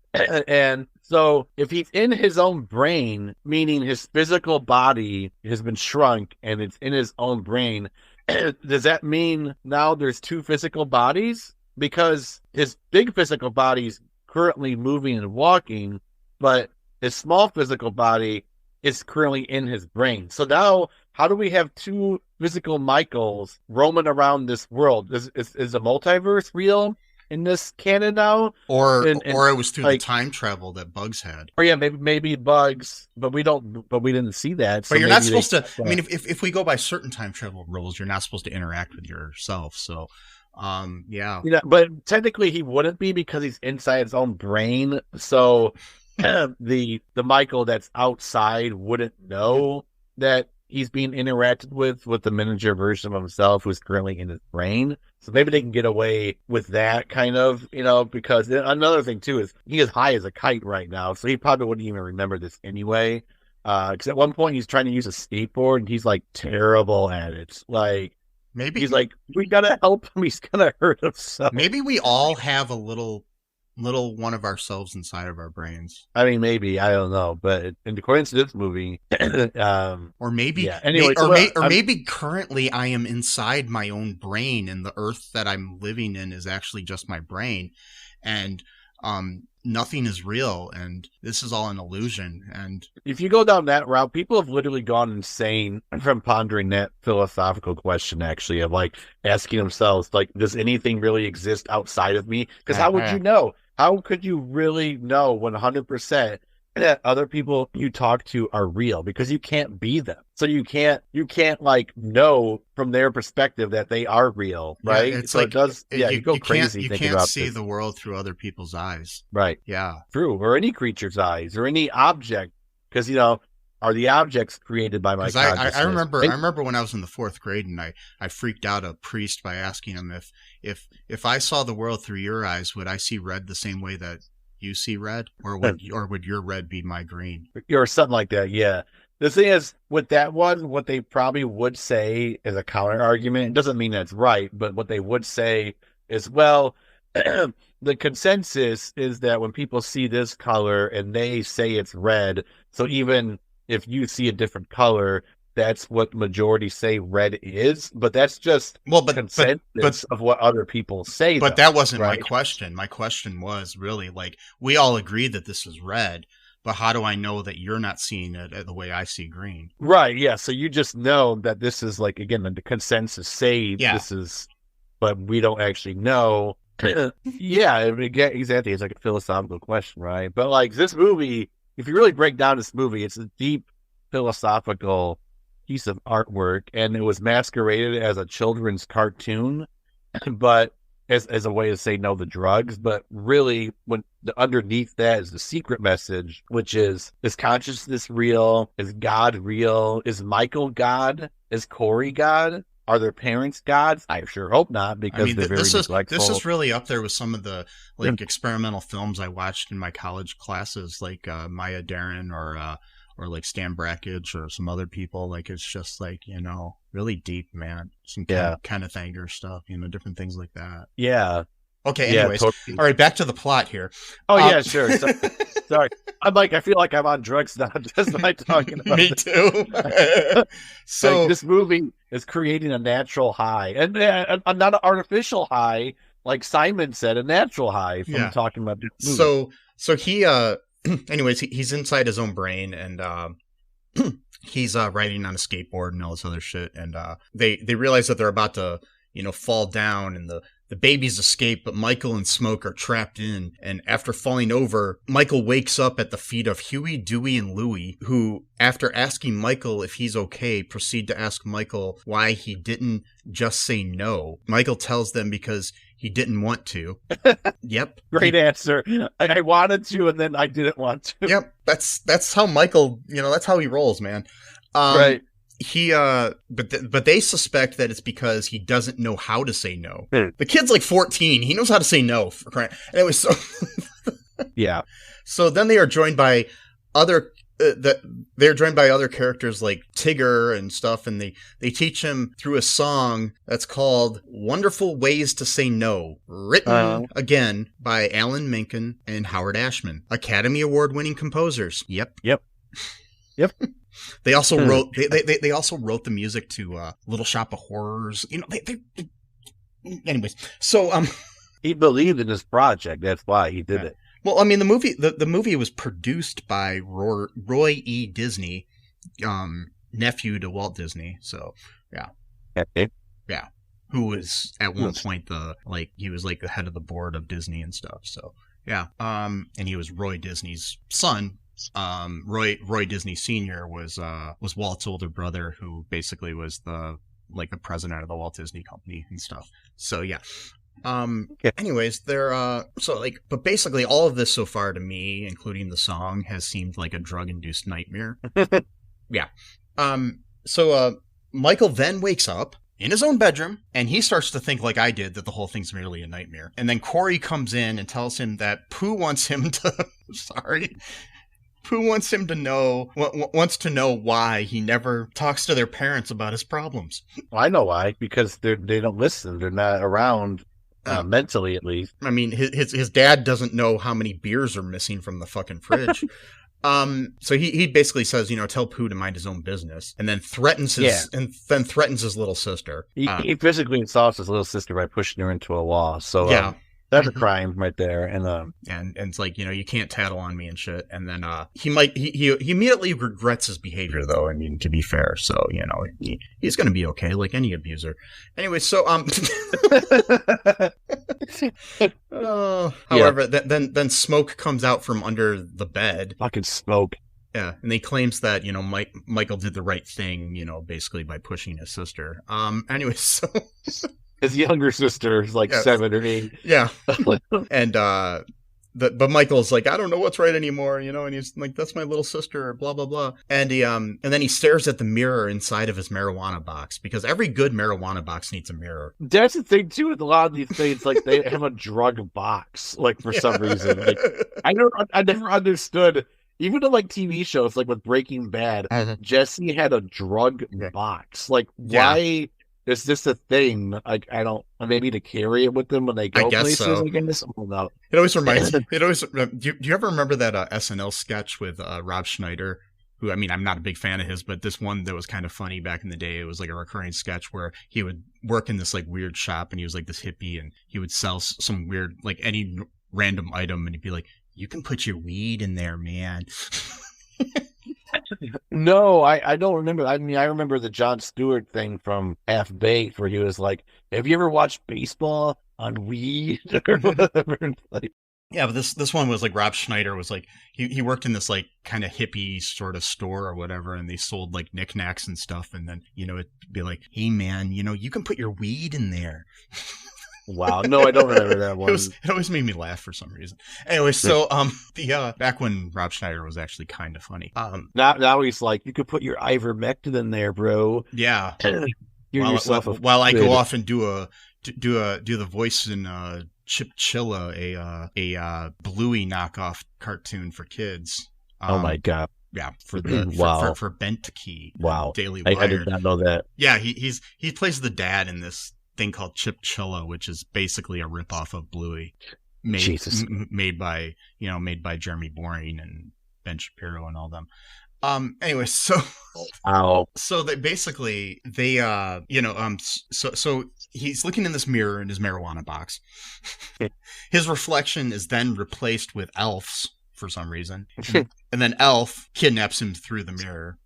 and so if he's in his own brain, meaning his physical body has been shrunk and it's in his own brain, does that mean now there's two physical bodies? Because his big physical body's currently moving and walking, but his small physical body is currently in his brain. So now, how do we have two physical Michaels roaming around this world? Is the multiverse real in this canon now? Or it was through the time travel that Bugs had. Or yeah, maybe Bugs, but we didn't see that. So but you're not supposed to. I mean, if we go by certain time travel rules, you're not supposed to interact with yourself. So, yeah. But technically, he wouldn't be because he's inside his own brain. So. The Michael that's outside wouldn't know that he's being interacted with the miniature version of himself who's currently in his brain. So maybe they can get away with that kind of, because another thing too is he is high as a kite right now. So he probably wouldn't even remember this anyway. Because at one point he's trying to use a skateboard and he's like terrible at it. Like, maybe he's like, we gotta help him. He's gonna hurt himself. Maybe we all have a little one of ourselves inside of our brains. I mean, maybe, I don't know, but in according to this movie, or maybe, yeah. Anyway, maybe currently I am inside my own brain, and the Earth that I'm living in is actually just my brain, and nothing is real, and this is all an illusion. And if you go down that route, people have literally gone insane from pondering that philosophical question, actually, of like asking themselves, like, does anything really exist outside of me? Because how would you know? How could you really know 100% that other people you talk to are real? Because you can't be them. So you can't like know from their perspective that they are real, right? Yeah, it's so like, it does. Yeah, you go crazy. You can't see the world through other people's eyes, right? Yeah, true. Or any creature's eyes, or any object, because are the objects created by my consciousness? I remember when I was in the 4th grade and I freaked out a priest by asking him if I saw the world through your eyes, would I see red the same way that you see red, or would your red be my green? Or something like that, yeah. The thing is, with that one, what they probably would say is a counter argument. It doesn't mean that's right, but what they would say is, well, the consensus is that when people see this color and they say it's red, so even if you see a different color, that's what majority say red is. But that's just consensus of what other people say. But that wasn't my question. My question was really like, we all agree that this is red, but how do I know that you're not seeing it the way I see green? Right, yeah. So you just know that this is like, again, the consensus say this is, but we don't actually know. Yeah, I mean, exactly. It's like a philosophical question, right? But like this movie, if you really break down this movie, it's a deep philosophical piece of artwork, and it was masqueraded as a children's cartoon, but as a way to say no to drugs. But really, when underneath that is the secret message, which is consciousness real? Is God real? Is Michael God? Is Corey God? Are their parents gods? I sure hope not, because they're very neglectful. This is really up there with some of the like experimental films I watched in my college classes, like Maya Deren or like Stan Brakhage or some other people. Like, it's just like, you know, really deep, man. Some kind of Thanger stuff, you know, different things like that. Yeah. Okay, anyways. Totally. All right, back to the plot here. Oh, yeah, sure. Sorry. I feel like I'm on drugs now just by talking about Me too. So like, this movie is creating a natural high, and not an artificial high, like Simon said, a natural high from talking about this movie. So he, anyways, he's inside his own brain, and he's riding on a skateboard and all this other shit, and they realize that they're about to, you know, fall down, and the babies escape, but Michael and Smoke are trapped in. And after falling over, Michael wakes up at the feet of Huey, Dewey, and Louie, who, after asking Michael if he's okay, proceed to ask Michael why he didn't just say no. Michael tells them because he didn't want to. Yep. Great answer. I wanted to, and then I didn't want to. Yep. That's how Michael, you know, that's how he rolls, man. Right. He but they suspect that it's because he doesn't know how to say no. The kid's like 14. He knows how to say no. For crying. Anyway, so yeah. So then they are joined by other characters like Tigger and stuff, and they teach him through a song that's called "Wonderful Ways to Say No," written again by Alan Menken and Howard Ashman, Academy Award-winning composers. Yep. They also wrote they also wrote the music to Little Shop of Horrors. You know, they anyways. So he believed in this project. That's why he did it. Well, I mean, the movie was produced by Roy E. Disney, nephew to Walt Disney. So yeah, who was at one point he was like the head of the board of Disney and stuff. So yeah, and he was Roy Disney's son. Roy Disney Sr. was Walt's older brother, who basically was the president of the Walt Disney Company and stuff. So yeah. Anyways, but basically all of this so far to me, including the song, has seemed like a drug-induced nightmare. Yeah. So Michael then wakes up in his own bedroom, and he starts to think like I did, that the whole thing's merely a nightmare. And then Corey comes in and tells him that Pooh wants him to Pooh wants him to wants to know why he never talks to their parents about his problems. Well, I know why, because they don't listen. They're not around. Mentally, at least. I mean, his dad doesn't know how many beers are missing from the fucking fridge. So he basically says, you know, tell Pooh to mind his own business, and then threatens his little sister. He physically assaults his little sister by pushing her into a wall. So that's a crime right there. And it's like, you know, you can't tattle on me and shit. And then he immediately regrets his behavior, though. I mean, to be fair, so you know he's going to be okay, like any abuser. Anyway, so however, then Smoke comes out from under the bed. Fucking Smoke. Yeah, and he claims that, you know, Michael did the right thing, you know, basically by pushing his sister. Anyway, so. His younger sister is like 7 or 8. Yeah. And but Michael's like, I don't know what's right anymore, you know, and he's like, that's my little sister, blah blah blah. And and then he stares at the mirror inside of his marijuana box, because every good marijuana box needs a mirror. That's the thing too with a lot of these things, like they have a drug box, like for some reason. Like I never understood. even in like TV shows, like with Breaking Bad, Jesse had a drug box. Like, why is this a thing? Like, I don't, maybe to carry it with them when they go places. So. I guess. I don't know. It always reminds me. Do you ever remember that SNL sketch with Rob Schneider? Who, I mean, I'm not a big fan of his, but this one that was kind of funny back in the day, it was like a recurring sketch where he would work in this like weird shop and he was like this hippie and he would sell some weird, like any random item and he'd be like, you can put your weed in there, man. No, I don't remember. I mean, I remember the Jon Stewart thing from Half Baked where he was like, have you ever watched baseball on weed or whatever? Like, yeah, but this one was like Rob Schneider was like he worked in this like kind of hippie sort of store or whatever, and they sold like knickknacks and stuff, and then it'd be like, hey man, you can put your weed in there. Wow, no, I don't remember that one. It always made me laugh for some reason. Anyway, so the back when Rob Schneider was actually kind of funny. Now he's like, you could put your ivermectin in there, bro. Yeah. While I go off and do the voice in Chip Chilla, a Bluey knockoff cartoon for kids. Oh my god! Yeah, for Bentkey. Wow, Daily Wire. I did not know that. Yeah, he plays the dad in this thing called Chip Chilla, which is basically a ripoff of Bluey, made by Jeremy Boring and Ben Shapiro and all them. Anyway, so they basically so he's looking in this mirror in his marijuana box. His reflection is then replaced with Elf's for some reason. And then Elf kidnaps him through the mirror,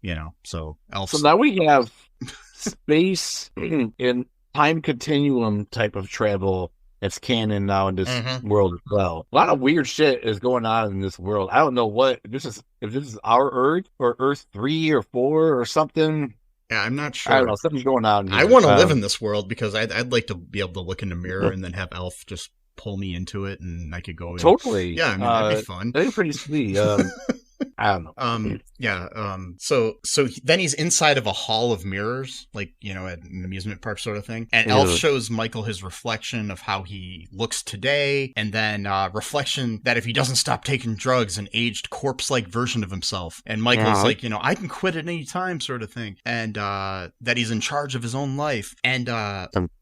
so Elf. So now we have space in time continuum type of travel that's canon now in this world as well. A lot of weird shit is going on in this world. I don't know if this is our Earth or Earth 3 or 4 or something. Yeah, I'm not sure. I don't know. Something's going on here. I want to live in this world because I'd like to be able to look in the mirror and then have Elf just pull me into it and I could go in. Totally. Yeah, I mean, that'd be fun. That'd be pretty sweet. I don't know. So then he's inside of a hall of mirrors, like, at an amusement park sort of thing. And Elf shows Michael his reflection of how he looks today. And then reflection that if he doesn't stop taking drugs, an aged corpse-like version of himself. And Michael's like, I can quit at any time sort of thing. And that he's in charge of his own life. And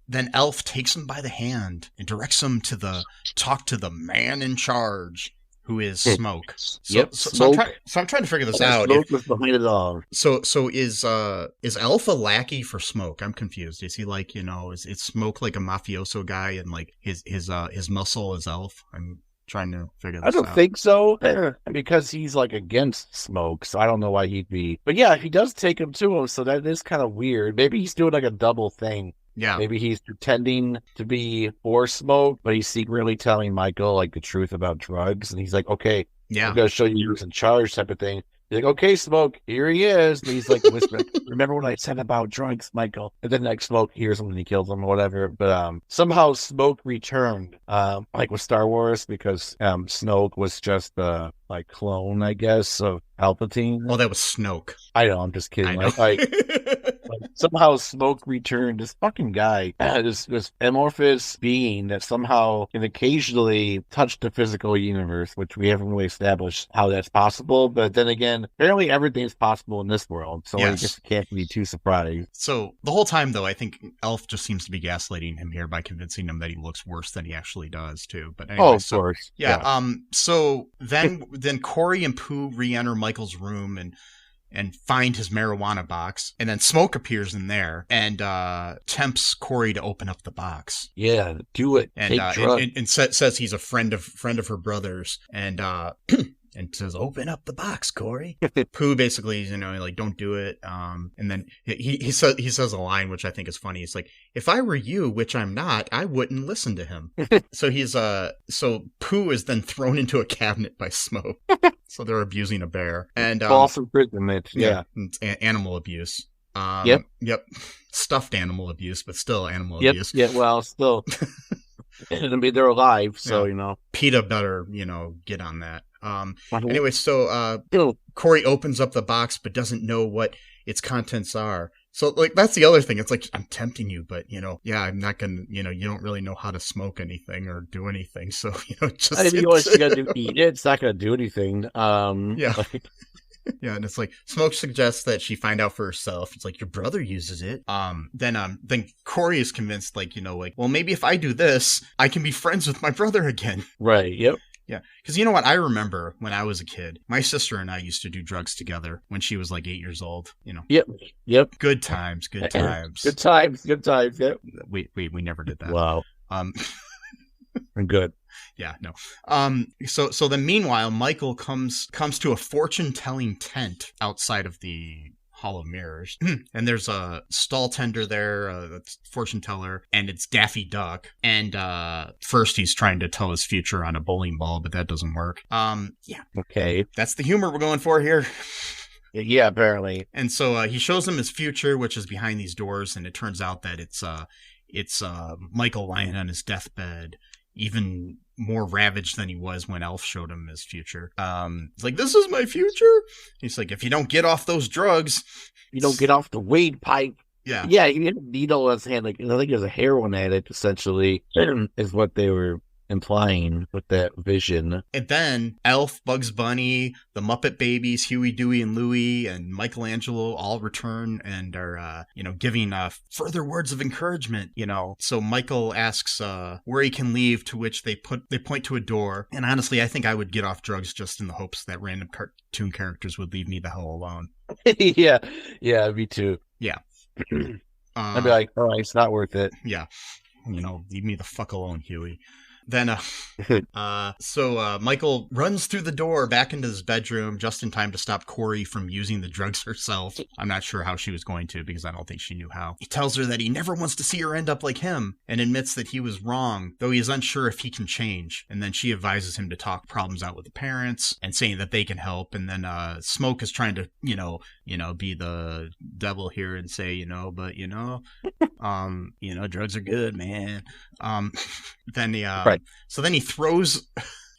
then Elf takes him by the hand and directs him to talk to the man in charge, who is Smoke. So I'm trying to figure this out. Smoke was behind it all. So is Elf a lackey for Smoke? I'm confused. Is he like, is Smoke like a mafioso guy and like his muscle is Elf? I'm trying to figure this out. I don't think so, because he's like against Smoke, so I don't know why he'd be. But yeah, he does take him to him, so that is kind of weird. Maybe he's doing like a double thing. Yeah. Maybe he's pretending to be for Smoke, but he's secretly telling Michael like the truth about drugs. And he's like, okay, I'm going to show you who's in charge type of thing. He's like, okay, Smoke, here he is. And he's like whispering, remember what I said about drugs, Michael? And then like Smoke hears him and he kills him or whatever. But somehow Smoke returned, like with Star Wars, because Snoke was just like clone, I guess, of Palpatine. Oh, that was Snoke. I know, I'm just kidding. Like somehow Smoke returned. This fucking guy, this amorphous being that somehow can occasionally touch the physical universe, which we haven't really established how that's possible. But then again, apparently everything's possible in this world, so I guess it can't be too surprising. So the whole time, though, I think Elf just seems to be gaslighting him here by convincing him that he looks worse than he actually does, too. But anyway, of course. Yeah. So then Corey and Pooh re-enter Michael's room and find his marijuana box, and then Smoke appears in there and tempts Corey to open up the box. Yeah, do it. And and says he's a friend of her brother's, and and says, "Open up the box, Corey." Pooh basically, like, don't do it. And then he says a line which I think is funny. He's like, "If I were you, which I'm not, I wouldn't listen to him." So Pooh is then thrown into a cabinet by Smoke. So they're abusing a bear and false imprisonment. Yeah, animal abuse. Yep. Stuffed animal abuse, but still animal abuse. Yeah, well, still. I mean, they're alive, so PETA better get on that. Anyway, so Corey opens up the box but doesn't know what its contents are. So, like, that's the other thing. It's like, I'm tempting you, but, I'm not going to, you don't really know how to smoke anything or do anything. So, just... I mean, what you got to do, eat it. It's not going to do anything. Yeah. Yeah, and it's like, Smoke suggests that she find out for herself. It's like, your brother uses it. Then Corey is convinced, well, maybe if I do this, I can be friends with my brother again. Right, yep. Yeah, because you know what? I remember when I was a kid, my sister and I used to do drugs together when she was like 8 years old. Yep. Good times. Good times. Yep. We never did that. Wow. Good. Yeah, no. So then meanwhile, Michael comes to a fortune-telling tent outside of the Hall of Mirrors. And there's a stall tender there, a fortune teller, and it's Daffy Duck. And first he's trying to tell his future on a bowling ball, but that doesn't work. Yeah. Okay. That's the humor we're going for here. Yeah, apparently. And so he shows him his future, which is behind these doors, and it turns out that it's Michael lying on his deathbed, even more ravaged than he was when Elf showed him his future. It's like, this is my future. He's like, if you don't get off those drugs, you don't get off the weed pipe. Yeah. Yeah, you had a needle in his hand. Like, I think it was a heroin addict, essentially, is what they were implying with that vision. And then Elf, Bugs Bunny, the Muppet Babies, Huey, Dewey, and Louie, and Michelangelo all return and are, giving further words of encouragement. So Michael asks where he can leave, to which they point to a door. And honestly, I think I would get off drugs just in the hopes that random cartoon characters would leave me the hell alone. Yeah, me too. Yeah. I'd be like, all right, it's not worth it. Yeah. Leave me the fuck alone, Huey. Then, so Michael runs through the door back into his bedroom just in time to stop Corey from using the drugs herself. I'm not sure how she was going to, because I don't think she knew how. He tells her that he never wants to see her end up like him, and admits that he was wrong, though he is unsure if he can change. And then she advises him to talk problems out with the parents, and saying that they can help. And then Smoke is trying to, be the devil here and say, but drugs are good, man. Then he, right. So then he throws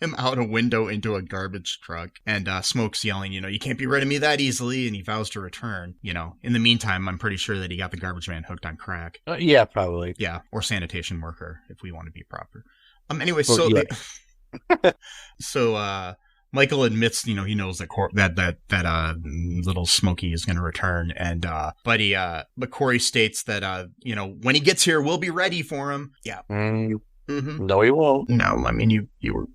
him out a window into a garbage truck, and Smoke's yelling, you can't be rid of me that easily, and he vows to return. In the meantime, I'm pretty sure that he got the garbage man hooked on crack. Yeah, probably. Yeah, or sanitation worker, if we want to be proper. Anyway, Michael admits, he knows that little Smokey is going to return, and but Corey states that when he gets here, we'll be ready for him. Yeah. Mm-hmm. No, he won't. No, I mean you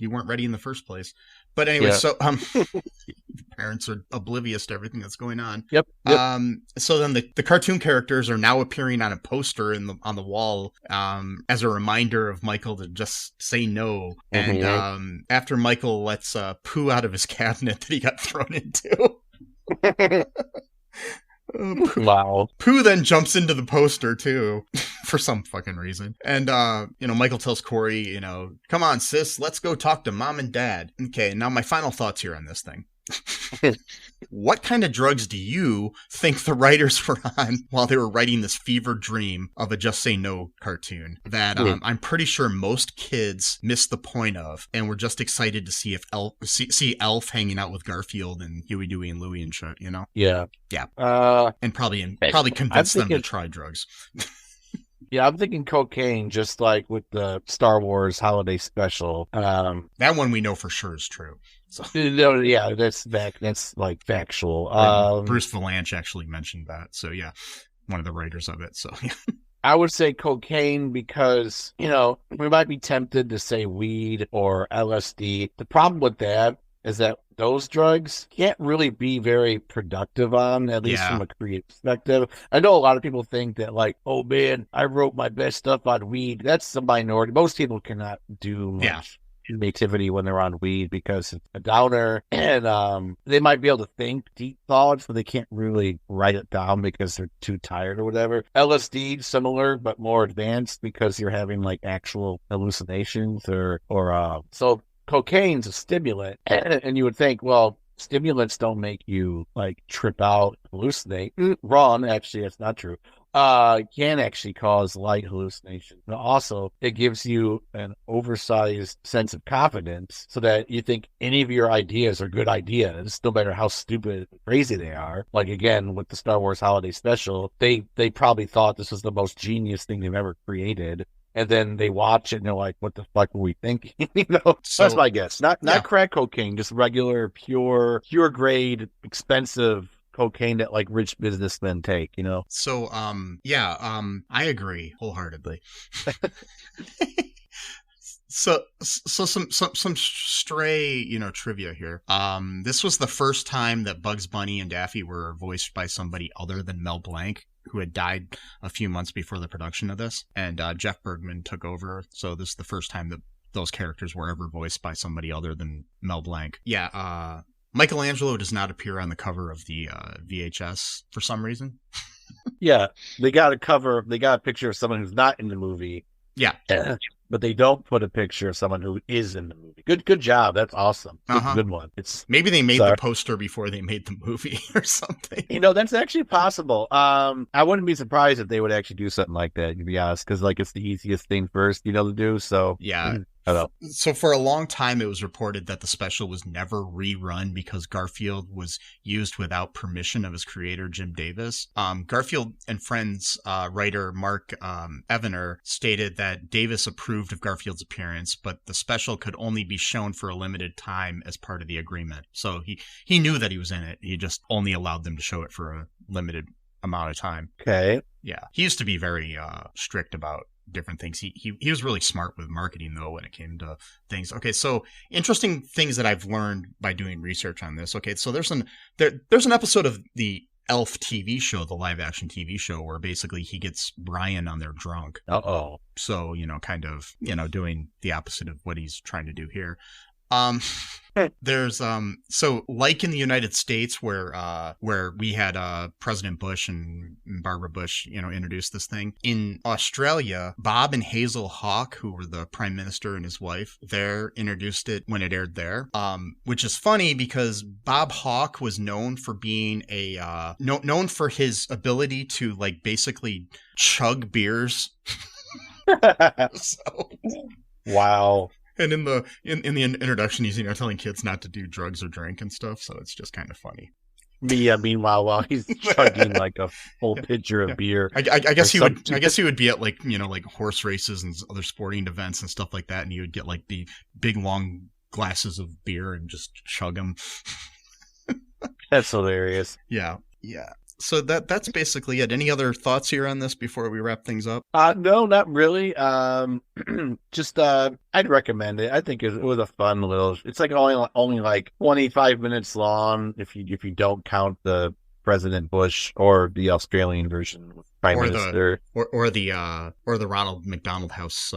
weren't ready in the first place. But anyway, so parents are oblivious to everything that's going on. Yep. So then the cartoon characters are now appearing on a poster on the wall as a reminder of Michael to just say no. Mm-hmm. And after Michael lets Pooh out of his cabinet that he got thrown into. Wow. Pooh then jumps into the poster too, for some fucking reason. And, Michael tells Corey, come on, sis, let's go talk to mom and dad. Okay, now my final thoughts here on this thing. What kind of drugs do you think the writers were on while they were writing this fever dream of a Just Say No cartoon that I'm pretty sure most kids missed the point of, and were just excited to see if see Elf hanging out with Garfield and Huey, Dewey, and Louie and shit, Yeah. And probably convince them to try drugs. Yeah, I'm thinking cocaine, just like with the Star Wars holiday special. That one we know for sure is true. So. No, yeah, that's like factual. Bruce Valanche actually mentioned that. So yeah, one of the writers of it. So yeah. I would say cocaine because, we might be tempted to say weed or LSD. The problem with that is that those drugs can't really be very productive on, at least from a creative perspective. I know a lot of people think that, like, oh man, I wrote my best stuff on weed. That's the minority. Most people cannot do much creativity when they're on weed because it's a downer, and they might be able to think deep thoughts, but they can't really write it down because they're too tired or whatever. LSD, similar, but more advanced because you're having like actual hallucinations or so. Cocaine's a stimulant, and you would think, well, stimulants don't make you like trip out, hallucinate. Wrong, actually, that's not true. can actually cause light hallucination. And also, it gives you an oversized sense of confidence so that you think any of your ideas are good ideas, no matter how stupid and crazy they are. Like, again, with the Star Wars Holiday Special, they probably thought this was the most genius thing they've ever created. And then they watch it and they're like, what the fuck were we thinking? So, that's my guess. Not crack cocaine, just regular, pure grade, expensive cocaine that like rich businessmen take, So, I agree wholeheartedly. So some stray, trivia here. This was the first time that Bugs Bunny and Daffy were voiced by somebody other than Mel Blanc, who had died a few months before the production of this, and Jeff Bergman took over. So this is the first time that those characters were ever voiced by somebody other than Mel Blanc. Yeah, Michelangelo does not appear on the cover of the VHS for some reason. Yeah, they got a picture of someone who's not in the movie. Yeah. But they don't put a picture of someone who is in the movie. Good job. That's awesome. Good one. Maybe they made the poster before they made the movie or something. That's actually possible. I wouldn't be surprised if they would actually do something like that, to be honest, because it's the easiest thing first, to do. So yeah. So for a long time, it was reported that the special was never rerun because Garfield was used without permission of his creator, Jim Davis. Garfield and Friends writer Mark Evener stated that Davis approved of Garfield's appearance, but the special could only be shown for a limited time as part of the agreement. So he knew that he was in it. He just only allowed them to show it for a limited amount of time. Okay. Yeah. He used to be very strict about different things. He was really smart with marketing, though, when it came to things. Okay, so interesting things that I've learned by doing research on this. Okay, so there's an episode of the Elf TV show, the live action TV show, where basically he gets Brian on there drunk. Uh-oh. So, kind of, doing the opposite of what he's trying to do here. There's so like in the United States where we had President Bush and Barbara Bush introduced this thing, in Australia Bob and Hazel Hawke, who were the prime minister and his wife, they introduced it when it aired there, which is funny because Bob Hawke was known for being known for his ability to like basically chug beers. So, wow. And in the introduction, he's telling kids not to do drugs or drink and stuff, so it's just kind of funny. Yeah. Meanwhile, while he's chugging like a full pitcher of beer, I guess he would. I guess he would be at like horse races and other sporting events and stuff like that, and he would get like the big long glasses of beer and just chug them. That's hilarious. Yeah. So that's basically it. Any other thoughts here on this before we wrap things up? No, not really. Just I'd recommend it. I think it was a fun little. It's like only like 25 minutes long if you don't count the President Bush or the Australian version with Prime Minister, or the Ronald McDonald House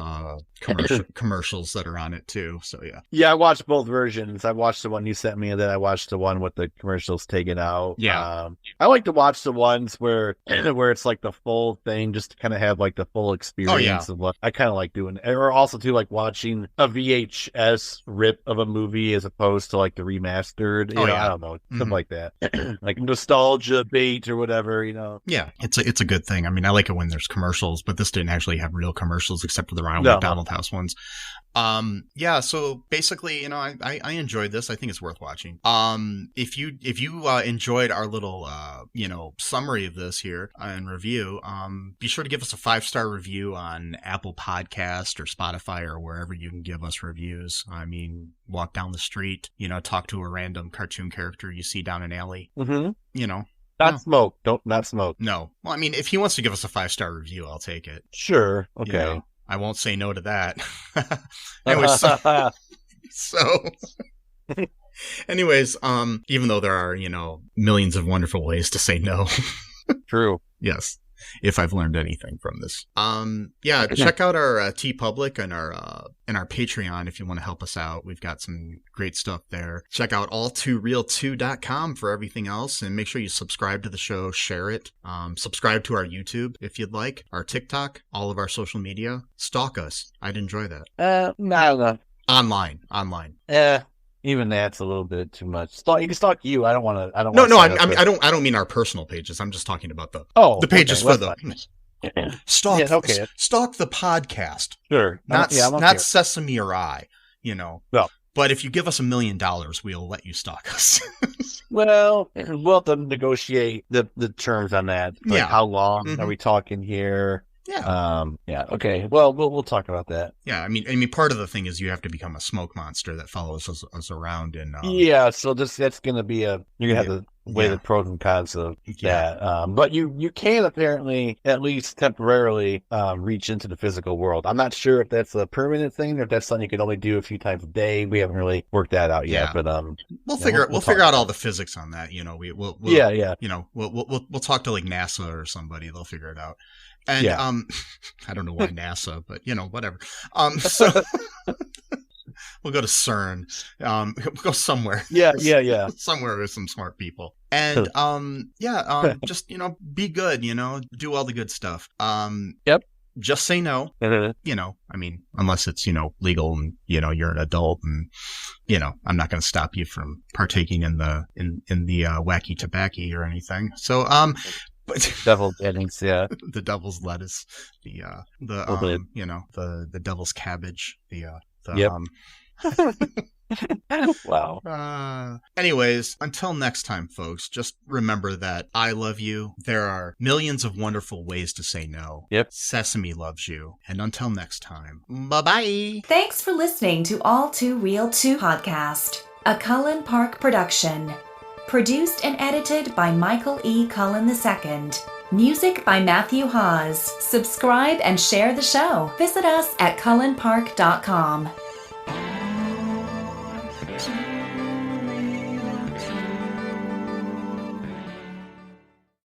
commercials that are on it too. So yeah, I watched both versions. I watched the one you sent me, and then I watched the one with the commercials taken out. Yeah, I like to watch the ones where it's like the full thing, just to kind of have like the full experience of what I kind of like doing. Or also too like watching a VHS rip of a movie as opposed to like the remastered. I don't know, something like that, like nostalgia bait or whatever. Yeah, it's a good thing. I mean, I like it when there's commercials, but this didn't actually have real commercials except for the Ronald McDonald House ones. So basically, I enjoyed this. I think it's worth watching. If you enjoyed our little summary of this here and review, be sure to give us a 5-star review on Apple Podcast or Spotify or wherever you can give us reviews. I mean, walk down the street, talk to a random cartoon character you see down an alley. Mm-hmm. Not smoke. Not smoke. No. Well, I mean, if he wants to give us a 5-star review, I'll take it. Sure. Okay. I won't say no to that. Anyways, anyways, even though there are, millions of wonderful ways to say no. True. Yes. If I've learned anything from this. Check out our TeePublic and our Patreon if you want to help us out. We've got some great stuff there. Check out All2ReelToo.com for everything else, and make sure you subscribe to the show, share it, subscribe to our YouTube if you'd like, our TikTok, all of our social media. Stalk us. I'd enjoy that. I don't know. Online. Even that's a little bit too much. You can stalk you. I don't want to. No. I don't mean our personal pages. I'm just talking about the pages for the stalk. Yeah, okay. Stalk the podcast. Sure. Not Sesame or I. No. But if you give us $1 million, we'll let you stalk us. Well, we'll have to negotiate the terms on that. Like how long are we talking here? Yeah. Okay. Well, we'll talk about that. Yeah. I mean, part of the thing is you have to become a smoke monster that follows us around. And so that's going to be you're going to have to weigh the pros and cons of that. But you can apparently, at least temporarily, reach into the physical world. I'm not sure if that's a permanent thing or if that's something you can only do a few times a day. We haven't really worked that out yet. But we'll figure out all the physics on that. We'll we'll talk to like NASA or somebody. They'll figure it out. And I don't know why NASA, but whatever. So we'll go to CERN. We'll go somewhere. Yeah. Somewhere with some smart people. And just be good. Do all the good stuff. Yep. Just say no. I mean, unless it's legal and you're an adult and I'm not going to stop you from partaking in the wacky tobacco or anything. So but devil's lettuce, the devil's lettuce, the devil's cabbage, Wow. Anyways, until next time, folks, just remember that I love you. There are millions of wonderful ways to say no. Yep. Sesame loves you. And until next time, bye-bye. Thanks for listening to All2ReelToo podcast, a Cullen Park production. Produced and edited by Michael E. Cullen II. Music by Matthew Hawes. Subscribe and share the show. Visit us at cullenpark.com.